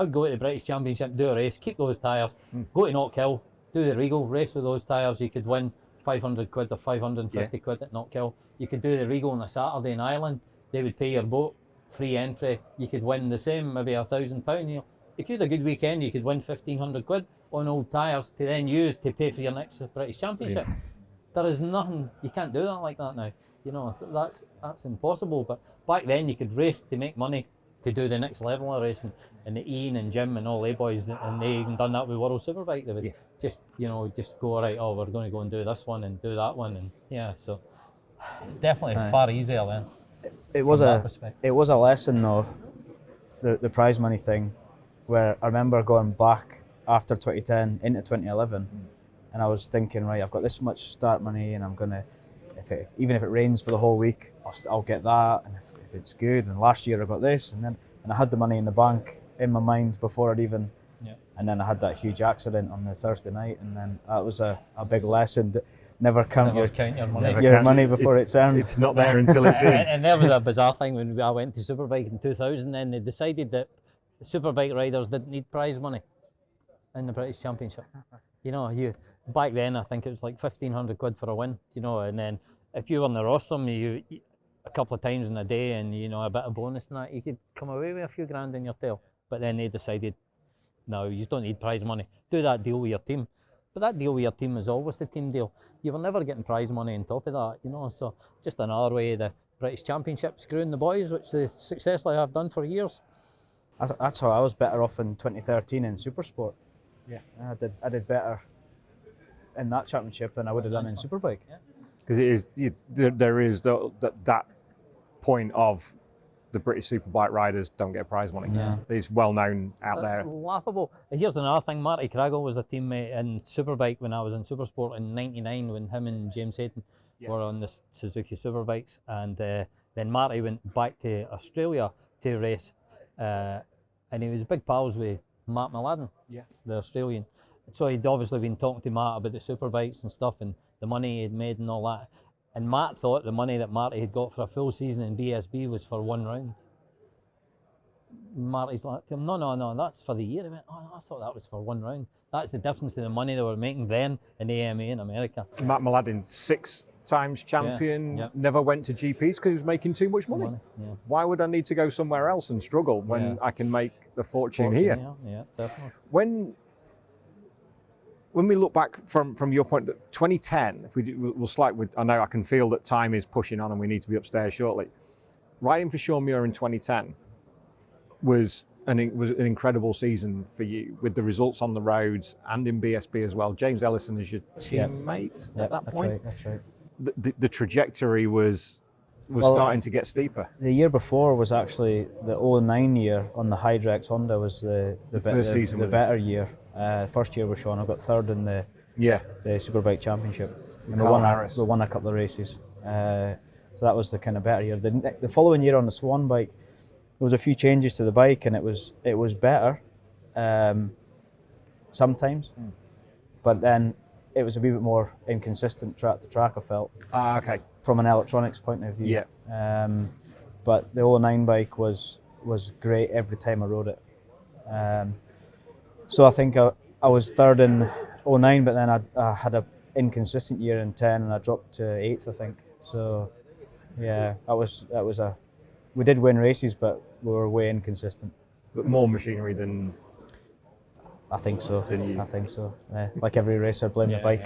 Speaker 2: would go to the British Championship, do a race, keep those tyres, go to Knockhill, do the Regal, race with those tyres, you could win 500 quid or 550 quid at Knockhill. You could do the Regal on a Saturday in Ireland, they would pay your boat, free entry, you could win the same, maybe £1,000. If you had a good weekend, you could win 1,500 quid, on old tyres to then use to pay for your next British Championship. There is nothing, you can't do that like that now. You know, that's impossible. But back then you could race to make money to do the next level of racing. And Ian and Jim and all they boys, and they even done that with World Superbike. They would just go, right, oh, we're going to go and do this one and do that one. And so definitely far easier then.
Speaker 3: It was a lesson though, the prize money thing, where I remember going back after 2010 into 2011, and I was thinking, right, I've got this much start money, and I'm gonna, even if it rains for the whole week, I'll get that, and if it's good. And last year I got this, and I had the money in the bank in my mind before I'd even, and then I had that huge accident on the Thursday night, and then that was a big lesson. Never count your money before it's earned.
Speaker 1: It's not there until it's in.
Speaker 2: And there was a bizarre thing when I went to Superbike in 2000, then they decided that Superbike riders didn't need prize money in the British Championship. You know, back then I think it was like 1,500 quid for a win, you know, and then if you were in the rostrum, you a couple of times in a day and, you know, a bit of bonus and that, you could come away with a few grand in your tail. But then they decided, no, you just don't need prize money. Do that deal with your team. But that deal with your team is always the team deal. You were never getting prize money on top of that, you know, so just another way the British Championship screwing the boys, which they successfully have done for years.
Speaker 3: That's how I was better off in 2013 in Supersport.
Speaker 1: Yeah,
Speaker 3: I did better in that championship than I would have done in Superbike.
Speaker 1: Because there is that point of the British Superbike riders don't get prize money.
Speaker 3: Yeah.
Speaker 1: It's well known out there.
Speaker 2: That's laughable. Here's another thing. Marty Craggle was a teammate in Superbike when I was in Supersport in '99 when him and James Hayden were on the Suzuki Superbikes, and then Marty went back to Australia to race, and he was big pals with Matt Mladen, the Australian. So he'd obviously been talking to Matt about the Superbikes and stuff and the money he'd made and all that. And Matt thought the money that Marty had got for a full season in BSB was for one round. Marty's like to him, no, that's for the year. He went, oh, I thought that was for one round. That's the difference in the money they were making then in AMA in America.
Speaker 1: Matt Mladen, 6 times champion, never went to GPs because he was making too much money. Why would I need to go somewhere else and struggle when I can make the fortune here?
Speaker 2: Yeah, definitely.
Speaker 1: When we look back from your point, 2010, I know I can feel that time is pushing on and we need to be upstairs shortly. Riding for Sean Muir in 2010 was an incredible season for you with the results on the roads and in BSB as well. James Ellison is your teammate at that point.
Speaker 3: That's right.
Speaker 1: The trajectory was starting to get steeper.
Speaker 3: The year before was actually the 2009 year on the Hydrex Honda was the
Speaker 1: first season,
Speaker 3: the better year. First year with Sean, I got third in the Superbike Championship. And we won a couple of races. So that was the kind of better year. The following year on the Swan bike, there was a few changes to the bike, and it was better sometimes, but then it was a wee bit more inconsistent track to track, I felt.
Speaker 1: Okay.
Speaker 3: From an electronics point of view.
Speaker 1: Yeah.
Speaker 3: But the 09 bike was great every time I rode it. So I think I was third in 09, but then I had an inconsistent year in 10, and I dropped to 8th, I think. So yeah, we did win races, but we were way inconsistent.
Speaker 1: But more machinery than...
Speaker 3: I think so. Like every racer, blame the bike.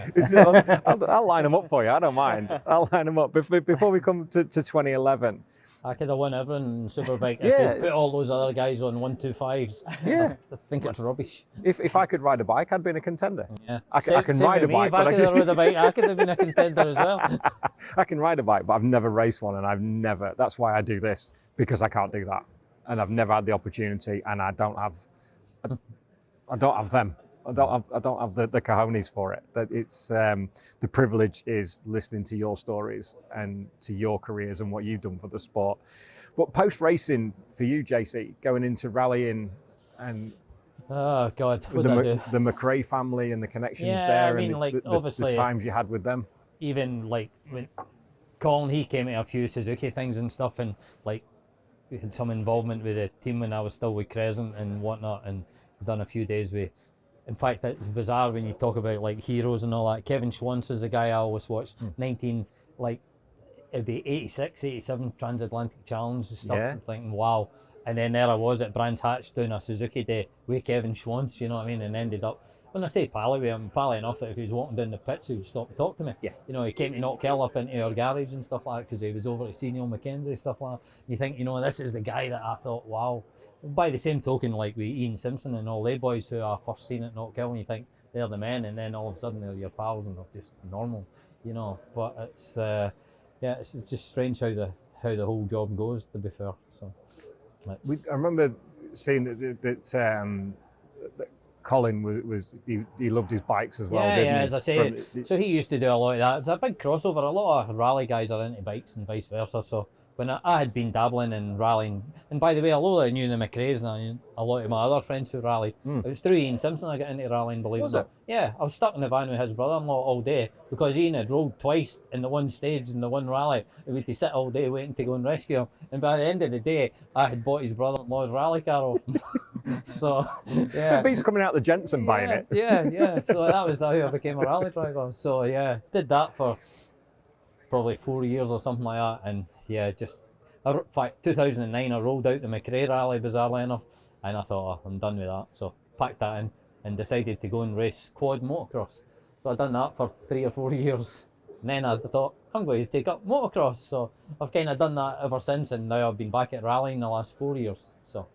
Speaker 1: I'll line them up for you. I don't mind. I'll line them up. Before we come to 2011.
Speaker 2: I could have won everything in Superbike if they put all those other guys on 125s.
Speaker 1: Yeah.
Speaker 2: I think it's rubbish.
Speaker 1: If I could ride a bike, I'd been a contender.
Speaker 2: Yeah.
Speaker 1: I can ride a bike.
Speaker 2: If I could have rode a bike, I could have been a contender as well.
Speaker 1: I can ride a bike, but I've never raced one, and that's why I do this, because I can't do that. And I've never had the opportunity, and I don't have them. I don't have the cojones for it. That it's the privilege is listening to your stories and to your careers and what you've done for the sport. But post racing for you, JC, going into rallying and
Speaker 2: oh God, what did I do?
Speaker 1: The McRae family and the connections
Speaker 2: there,
Speaker 1: and
Speaker 2: obviously
Speaker 1: the times you had with them.
Speaker 2: Even like when Colin, he came to a few Suzuki things and stuff, and like we had some involvement with the team when I was still with Crescent and whatnot, and done a few days with. In fact, it's bizarre when you talk about like heroes and all that. Kevin Schwantz was a guy I always watched. It'd be 86, 87 Transatlantic Challenge and stuff. And thinking, wow. And then there I was at Brands Hatch doing a Suzuki day with Kevin Schwantz, you know what I mean? And ended up when I say pally with him, pally enough that if he was walking down the pitch, he would stop and talk to me.
Speaker 1: Yeah.
Speaker 2: You know, he came to knock Kell up into our garage and stuff like that because he was over to see Neil McKenzie, stuff like that. You think, you know, this is the guy that I thought, wow. By the same token, like with Ian Simpson and all they boys who I first seen at Knockhill, and you think they're the men, and then all of a sudden they're your pals and they're just normal, you know. But it's it's just strange how the whole job goes, to be fair. So
Speaker 1: I remember seeing that Colin was he loved his bikes as well, didn't he?
Speaker 2: As I say, so he used to do a lot of that. It's a big crossover. A lot of rally guys are into bikes and vice versa. So when I had been dabbling in rallying, and by the way, although I knew the McRaes and I knew a lot of my other friends who rallied, it was through Ian Simpson I got into rallying, believe it or not. Yeah, I was stuck in the van with his brother-in-law all day because Ian had rolled twice in the one stage in the one rally, and we had to sit all day waiting to go and rescue him. And by the end of the day, I had bought his brother-in-law's rally car off him. So, yeah.
Speaker 1: It beats coming out the Jensen buying it.
Speaker 2: Yeah. So that was how I became a rally driver. So, yeah, did that for probably 4 years or something like that. And, yeah, in fact, 2009, I rolled out the McRae rally, bizarrely enough, and I thought, I'm done with that. So, packed that in and decided to go and race quad motocross. So, I'd done that for 3 or 4 years. And then I thought, I'm going to take up motocross. So, I've kind of done that ever since, and now I've been back at rallying the last 4 years. So,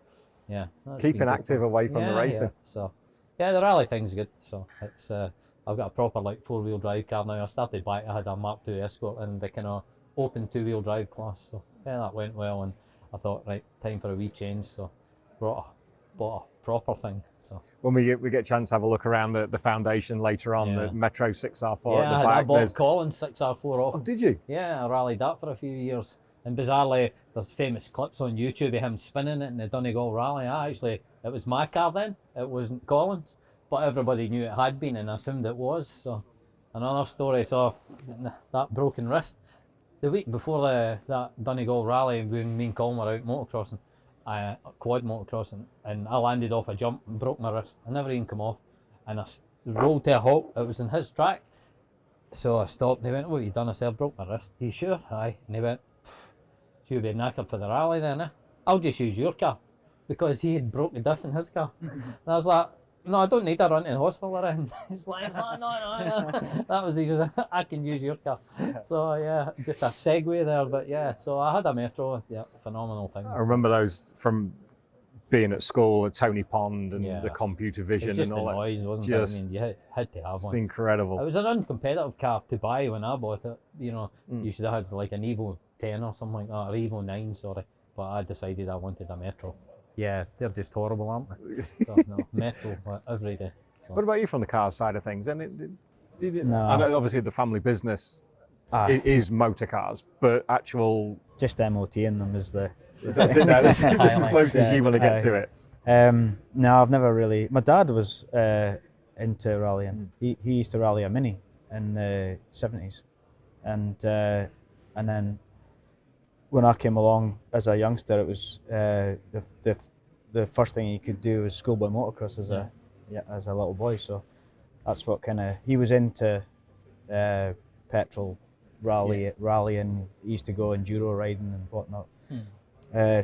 Speaker 2: yeah.
Speaker 1: Keeping active away from the racing.
Speaker 2: Yeah. So, yeah, the rally thing's good. So, it's I've got a proper like 4-wheel drive car now. I started back, I had a Mark II Escort in the kind of open 2-wheel drive class. So, yeah, that went well, and I thought, right, time for a wee change. So, bought a proper thing. So
Speaker 1: when we get a chance to have a look around the foundation later on, the Metro 6R4 at the back.
Speaker 2: I bought Colin's 6R4 off.
Speaker 1: Oh, did you?
Speaker 2: Yeah, I rallied that for a few years. And bizarrely, there's famous clips on YouTube of him spinning it in the Donegal rally. It was my car then, it wasn't Colin's, but everybody knew it had been and assumed it was. So another story, so that broken wrist. The week before that Donegal rally, when me and Colin were out motocrossing, quad motocrossing, and I landed off a jump and broke my wrist. I never even come off, and I rolled to a halt. It was in his track, so I stopped. And he went, "What have you done?" I said, "I broke my wrist." "Are you sure?" "Aye." And he went, "You'll be knackered for the rally then, eh? I'll just use your car," because he had broke the diff in his car. And I was like, "No, I don't need to run to the hospital or anything." He's like, no. That was easy. "I can use your car." So yeah, just a segue there. But yeah, so I had a Metro. Yeah, phenomenal thing.
Speaker 1: I remember those from being at school at Tony Pond and the computer vision
Speaker 2: and all
Speaker 1: that.
Speaker 2: Noise, wasn't it? I mean, you had to have one.
Speaker 1: Incredible.
Speaker 2: It was an uncompetitive car to buy when I bought it. You know, you should have had like an Evo 10 or something like that, or Evo 9, sorry. But I decided I wanted a Metro. Yeah, they're just horrible, aren't they? So, no, Metro every day. So.
Speaker 1: What about you from the car side of things? And
Speaker 3: No.
Speaker 1: I know obviously the family business is motor cars, but actual...
Speaker 3: Just MOT in them is the...
Speaker 1: That's it now. This is as close as you want to get to it.
Speaker 3: No, I've never really... My dad was into rallying. He used to rally a Mini in the 70s. And then when I came along as a youngster, it was the first thing you could do was schoolboy motocross as a little boy. So that's what kind of... He was into petrol rallying. He used to go enduro riding and whatnot.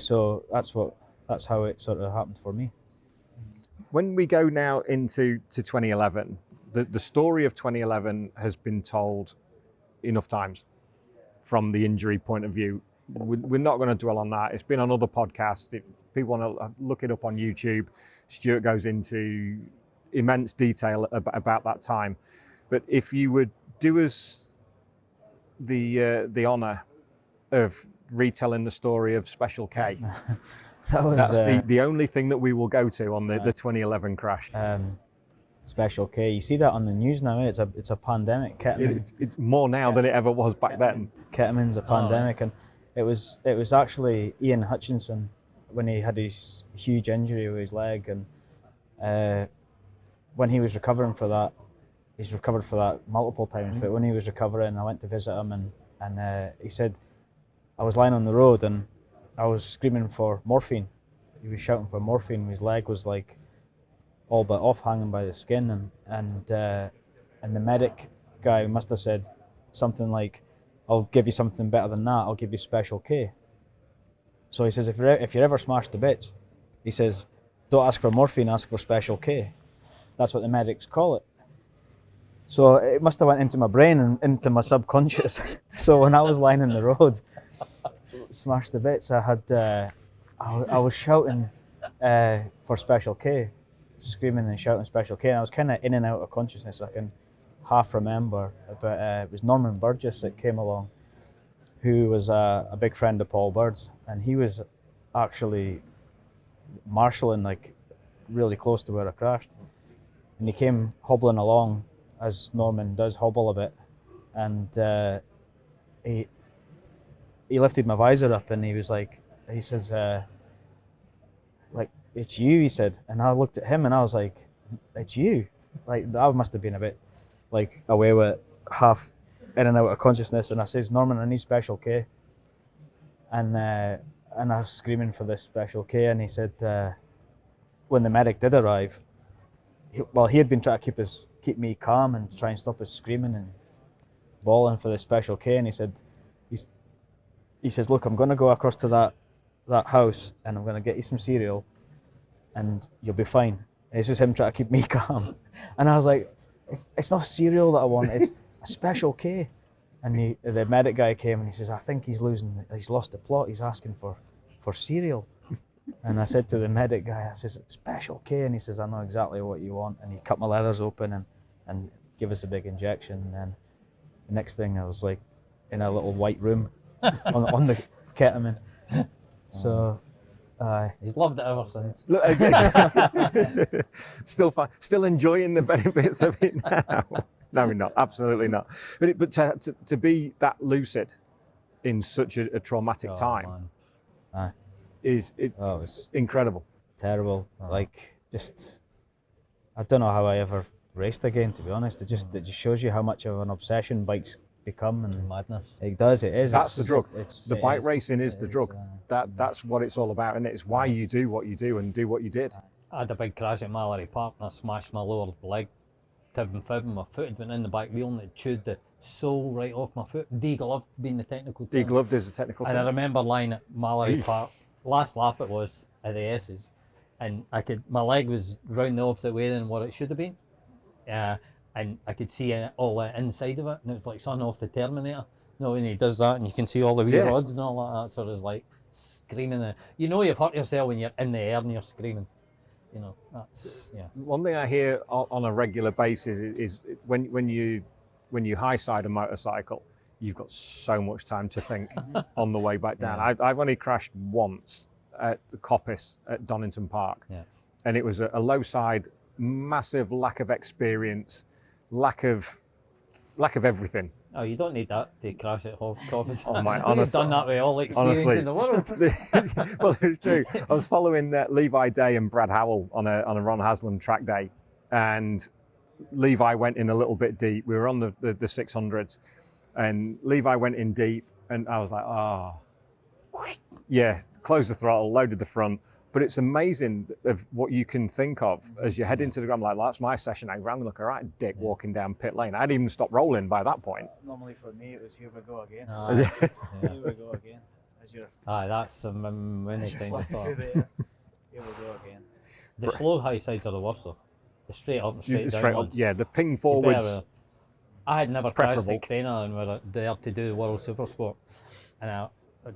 Speaker 3: So that's how it sort of happened for me.
Speaker 1: When we go now into 2011, the story of 2011 has been told enough times from the injury point of view. We're not going to dwell on that. It's been on other podcasts. If people want to look it up on YouTube, Stuart goes into immense detail about that time. But if you would do us the honour of retelling the story of Special K. That's the only thing that we will go to on the 2011 crash.
Speaker 3: Special K. You see that on the news now. It's a pandemic. Ketamine.
Speaker 1: It's more now than it ever was back then.
Speaker 3: Ketamine's a pandemic, and it was actually Ian Hutchinson when he had his huge injury with his leg, and when he was recovering for that, he's recovered for that multiple times. But when he was recovering, I went to visit him, and he said, I was lying on the road and I was screaming for morphine. He was shouting for morphine. His leg was like all but off, hanging by the skin, and the medic guy must have said something like, "I'll give you something better than that. I'll give you Special K." So he says, if you're ever smashed to bits, he says, don't ask for morphine, ask for Special K. That's what the medics call it. So it must have went into my brain and into my subconscious. So when I was lying in the road, smashed to bits, I was shouting for Special K, screaming and shouting Special K, and I was kind of in and out of consciousness. I can half remember, but it was Norman Burgess that came along, who was a big friend of Paul Bird's, and he was actually marshalling like really close to where I crashed, and he came hobbling along, as Norman does hobble a bit, and he lifted my visor up and he says, like, it's you, he said, and I looked at him and I was like, it's you? Like, I must have been a bit like away with half in and out of consciousness, and I says, Norman, I need Special K, and I was screaming for this Special K, and he said, when the medic did arrive, he had been trying to keep me calm and try and stop us screaming and bawling for the Special K, and he says, look, I'm going to go across to that house and I'm going to get you some cereal and you'll be fine. And it's just him trying to keep me calm. And I was like, it's not cereal that I want, it's a Special K. And the medic guy came and he says, I think he's lost the plot, he's asking for cereal. And I said to the medic guy, I says, Special K, and he says, I know exactly what you want. And he cut my leathers open and gave us a big injection. And then the next thing I was like in a little white room on the ketamine. So
Speaker 2: he's loved it ever since.
Speaker 1: Look, still enjoying the benefits of it now. No, we're not. Absolutely not. But to be that lucid in such a traumatic time is incredible.
Speaker 3: Terrible. Like, just, I don't know how I ever raced again, to be honest. It just shows you how much of an obsession bikes become, and
Speaker 2: madness.
Speaker 3: It does. It is.
Speaker 1: That's the drug. The bike racing is the
Speaker 3: It
Speaker 1: drug. That's what it's all about, and it's why you do what you do and do what you did.
Speaker 2: I had a big crash at Mallory Park and I smashed my lower leg, tib and my foot had went in the back wheel and it chewed the sole right off my foot. Degloved being the technical term.
Speaker 1: Degloved is a technical term.
Speaker 2: And I remember lying at Mallory Park, last lap it was at the S's, and my leg was round the opposite way than what it should have been. And I could see all the inside of it, and it was like something off the Terminator. You know, when he does that, and you can see all the wee rods and all that, sort of like screaming. You know you've hurt yourself when you're in the air and you're screaming. You know, that's, yeah.
Speaker 1: One thing I hear on a regular basis is when you high side a motorcycle, you've got so much time to think on the way back down.
Speaker 2: Yeah.
Speaker 1: I've only crashed once at the Coppice at Donington Park, and it was a low side, massive lack of experience, lack of everything.
Speaker 2: Oh, you don't need that to crash at Coppice.
Speaker 1: Oh my,
Speaker 2: You've
Speaker 1: honestly,
Speaker 2: done that with all the experience in the world.
Speaker 1: Well, it's true. I was following Levi Day and Brad Howell on a Ron Haslam track day, and Levi went in a little bit deep. We were on the 600s, and Levi went in deep, and I was like, closed the throttle, loaded the front. But it's amazing of what you can think of as you head into the ground. Like, that's my session. I'm going to look all right, dick, walking down pit lane. I hadn't even stopped rolling by that point.
Speaker 3: Normally for me, it was here we go again.
Speaker 2: Here
Speaker 3: we go again. As you're
Speaker 2: that's many things I thought.
Speaker 3: here we go again.
Speaker 2: The slow high sides are the worst though. The straight up and straight down ones.
Speaker 1: Yeah, the ping forwards.
Speaker 2: I had never crashed
Speaker 1: preferable.
Speaker 2: at Craner and we were there to do the World Supersport. And I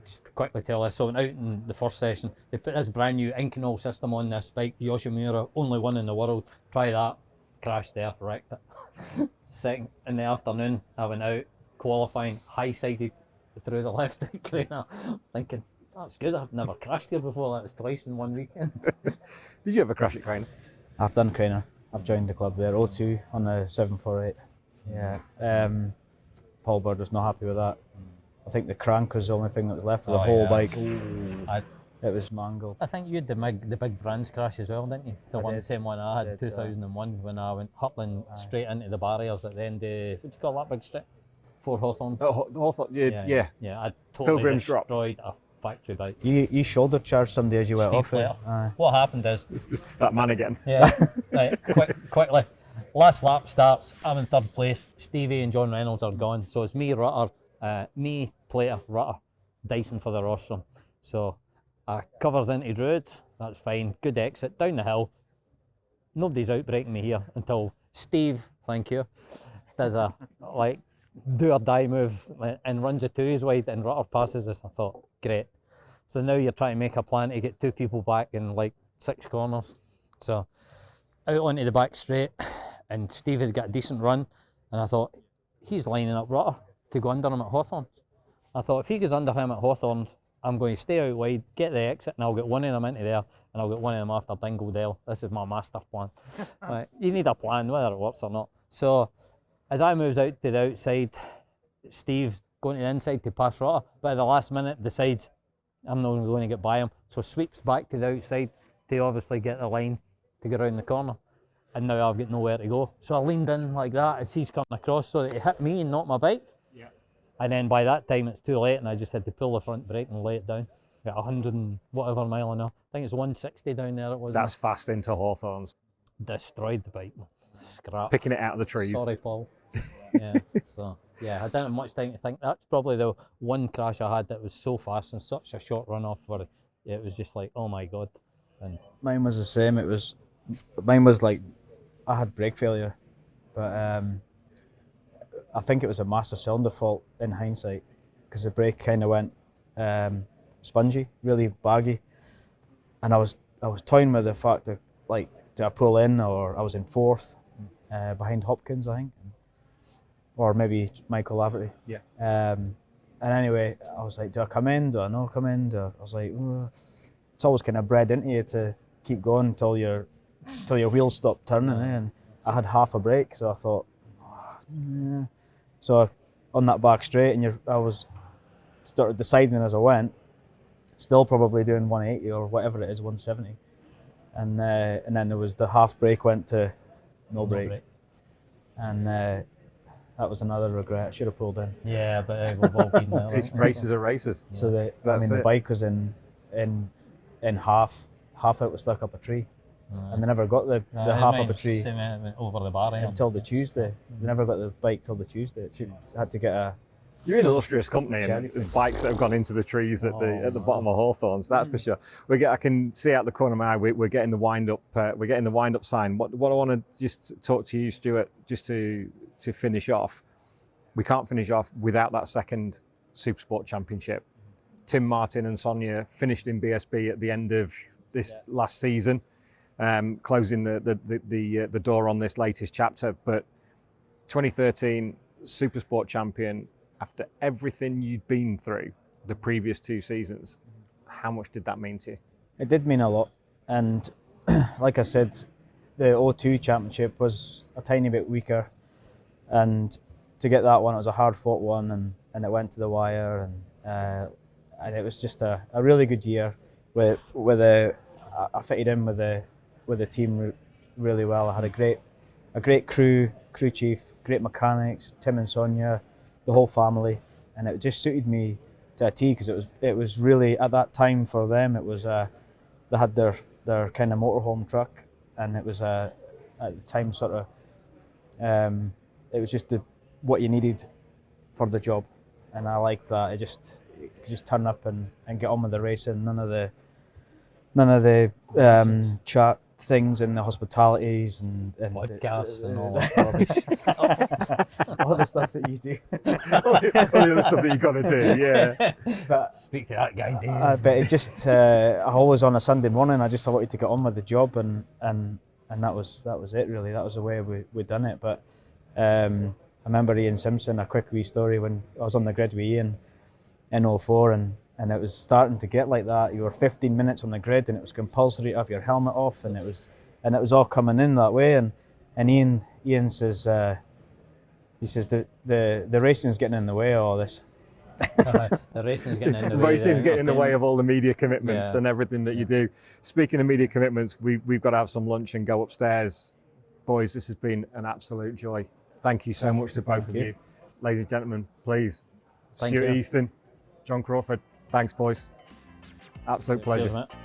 Speaker 2: just quickly tell this, so I went out in the first session, they put this brand new Inconol system on this bike, Yoshimura, only one in the world. Try that, crashed there, wrecked it. Second, in the afternoon, I went out, qualifying, high-sided through the left at Craner, thinking, that's good, I've never crashed here before, that's twice in one weekend.
Speaker 1: Did you ever crash at Craner?
Speaker 3: I've done Craner. I've joined the club there, 02 on the 748. Yeah. Paul Bird was not happy with that. I think the crank was the only thing that was left for the whole bike. It was mangled.
Speaker 2: I think you had the big Brands crash as well, didn't you? Same one I had, 2001, when I went hurtling straight into the barriers at the end of, what do you call that big strip? Fort Hawthorne.
Speaker 1: Oh, Hawthorne, yeah.
Speaker 2: I totally
Speaker 1: Pilgrim's
Speaker 2: destroyed a factory bike.
Speaker 3: You shoulder charged somebody as you went off it.
Speaker 2: What happened is...
Speaker 1: that man again.
Speaker 2: Yeah, right, quickly. Last lap starts, I'm in third place, Stevie and John Reynolds are gone, so it's me, Rutter, Plater, Rutter, Dyson for the rostrum. So covers into Druids, that's fine, good exit, down the hill, nobody's outbreaking me here until Steve, thank you, does a like do or die move and runs a 2s wide and Rutter passes us. I thought, great. So now you're trying to make a plan to get 2 people back in like 6 corners. So out onto the back straight, and Steve had got a decent run, and I thought, he's lining up Rutter to go under him at Hawthorns. I thought, if he goes under him at Hawthorns, I'm going to stay out wide, get the exit, and I'll get one of them into there, and I'll get one of them after Dingledale. This is my master plan. Right. You need a plan, whether it works or not. So as I moves out to the outside, Steve's going to the inside to pass Rutter, but at the last minute decides I'm not going to get by him, so sweeps back to the outside to obviously get the line to get around the corner. And now I've got nowhere to go. So I leaned in like that as he's coming across so that he hit me and not my bike.
Speaker 1: Yeah.
Speaker 2: And then by that time it's too late and I just had to pull the front brake and lay it down. Got 100 and whatever mile an hour. I think it's 160 down there it was.
Speaker 1: That's fast into Hawthorns.
Speaker 2: Destroyed the bike. Scrap.
Speaker 1: Picking it out of the trees.
Speaker 2: Sorry, Paul. Yeah. So yeah, I didn't have much time to think. That's probably the one crash I had that was so fast and such a short run off for it. It was just like, oh my God. And
Speaker 3: Mine was the same. Mine was like, I had brake failure, but I think it was a master cylinder fault in hindsight, because the brake kind of went spongy, really baggy, and I was toying with the fact that, like, do I pull in, or I was in 4th behind Hopkins, I think, or maybe Michael Laverty.
Speaker 1: Yeah.
Speaker 3: And anyway, I was like, do I come in? Do I not come in? I was like, ugh. It's always kind of bred into you to keep going until your wheels stop turning, and I had half a brake, so I thought, oh, yeah. So on that back straight, and I was started deciding as I went, still probably doing 180 or whatever it is, 170, and then there was the half brake went to no brake. And that was another regret. I should have pulled in.
Speaker 2: yeah, but we've all been there.
Speaker 1: It's races are races.
Speaker 3: So
Speaker 1: That's
Speaker 3: the
Speaker 1: it.
Speaker 3: bike was in half it was stuck up a tree, and they never got the half up a tree
Speaker 2: over the bar
Speaker 3: until the Tuesday. They never got the bike till the Tuesday. I had to get a.
Speaker 1: You're an illustrious company, and the bikes that have gone into the trees at the bottom of Hawthorns. That's for sure. I can see out the corner of my eye. We're getting the wind up. We're getting the wind up sign. What I want to just talk to you, Stuart, just to finish off. We can't finish off without that second Supersport Championship. Tim Martin and Sonia finished in BSB at the end of this last season, closing the door on this latest chapter. But 2013 Supersport champion, after everything you'd been through the previous 2 seasons, how much did that mean to you?
Speaker 3: It did mean a lot, and like I said, the 02 championship was a tiny bit weaker, and to get that one, it was a hard-fought one, and it went to the wire, and it was just a really good year. I fitted in with the team really well. I had a great crew chief, great mechanics, Tim and Sonia, the whole family, and it just suited me to a T, because it was really, at that time for them, it was they had their kind of motorhome truck, and it was at the time sort of it was just what you needed for the job, and I liked that. It just turn up and get on with the racing. None of the chat things and the hospitalities and
Speaker 2: podcasts and all that rubbish.
Speaker 3: all the stuff that you do.
Speaker 1: all the other stuff that you got to do, yeah.
Speaker 2: But speak to that guy, Dave.
Speaker 3: But it just, I always on a Sunday morning, I wanted to get on with the job, and that was it really. That was the way we'd done it. But I remember Ian Simpson, a quick wee story, when I was on the grid with Ian in 04, and it was starting to get like that. You were 15 minutes on the grid, and it was compulsory to have your helmet off, and it was all coming in that way. And Ian says, he says the racing's getting in the way of all this.
Speaker 2: The racing's getting in the way.
Speaker 1: Racing's getting in the way of all the media commitments and everything that you do. Speaking of media commitments, we've got to have some lunch and go upstairs. Boys, this has been an absolute joy. Thank you so much to both of you. Ladies and gentlemen, please. Stuart Easton, John Crawford. Thanks, boys. Absolute pleasure.
Speaker 2: Cheers, mate.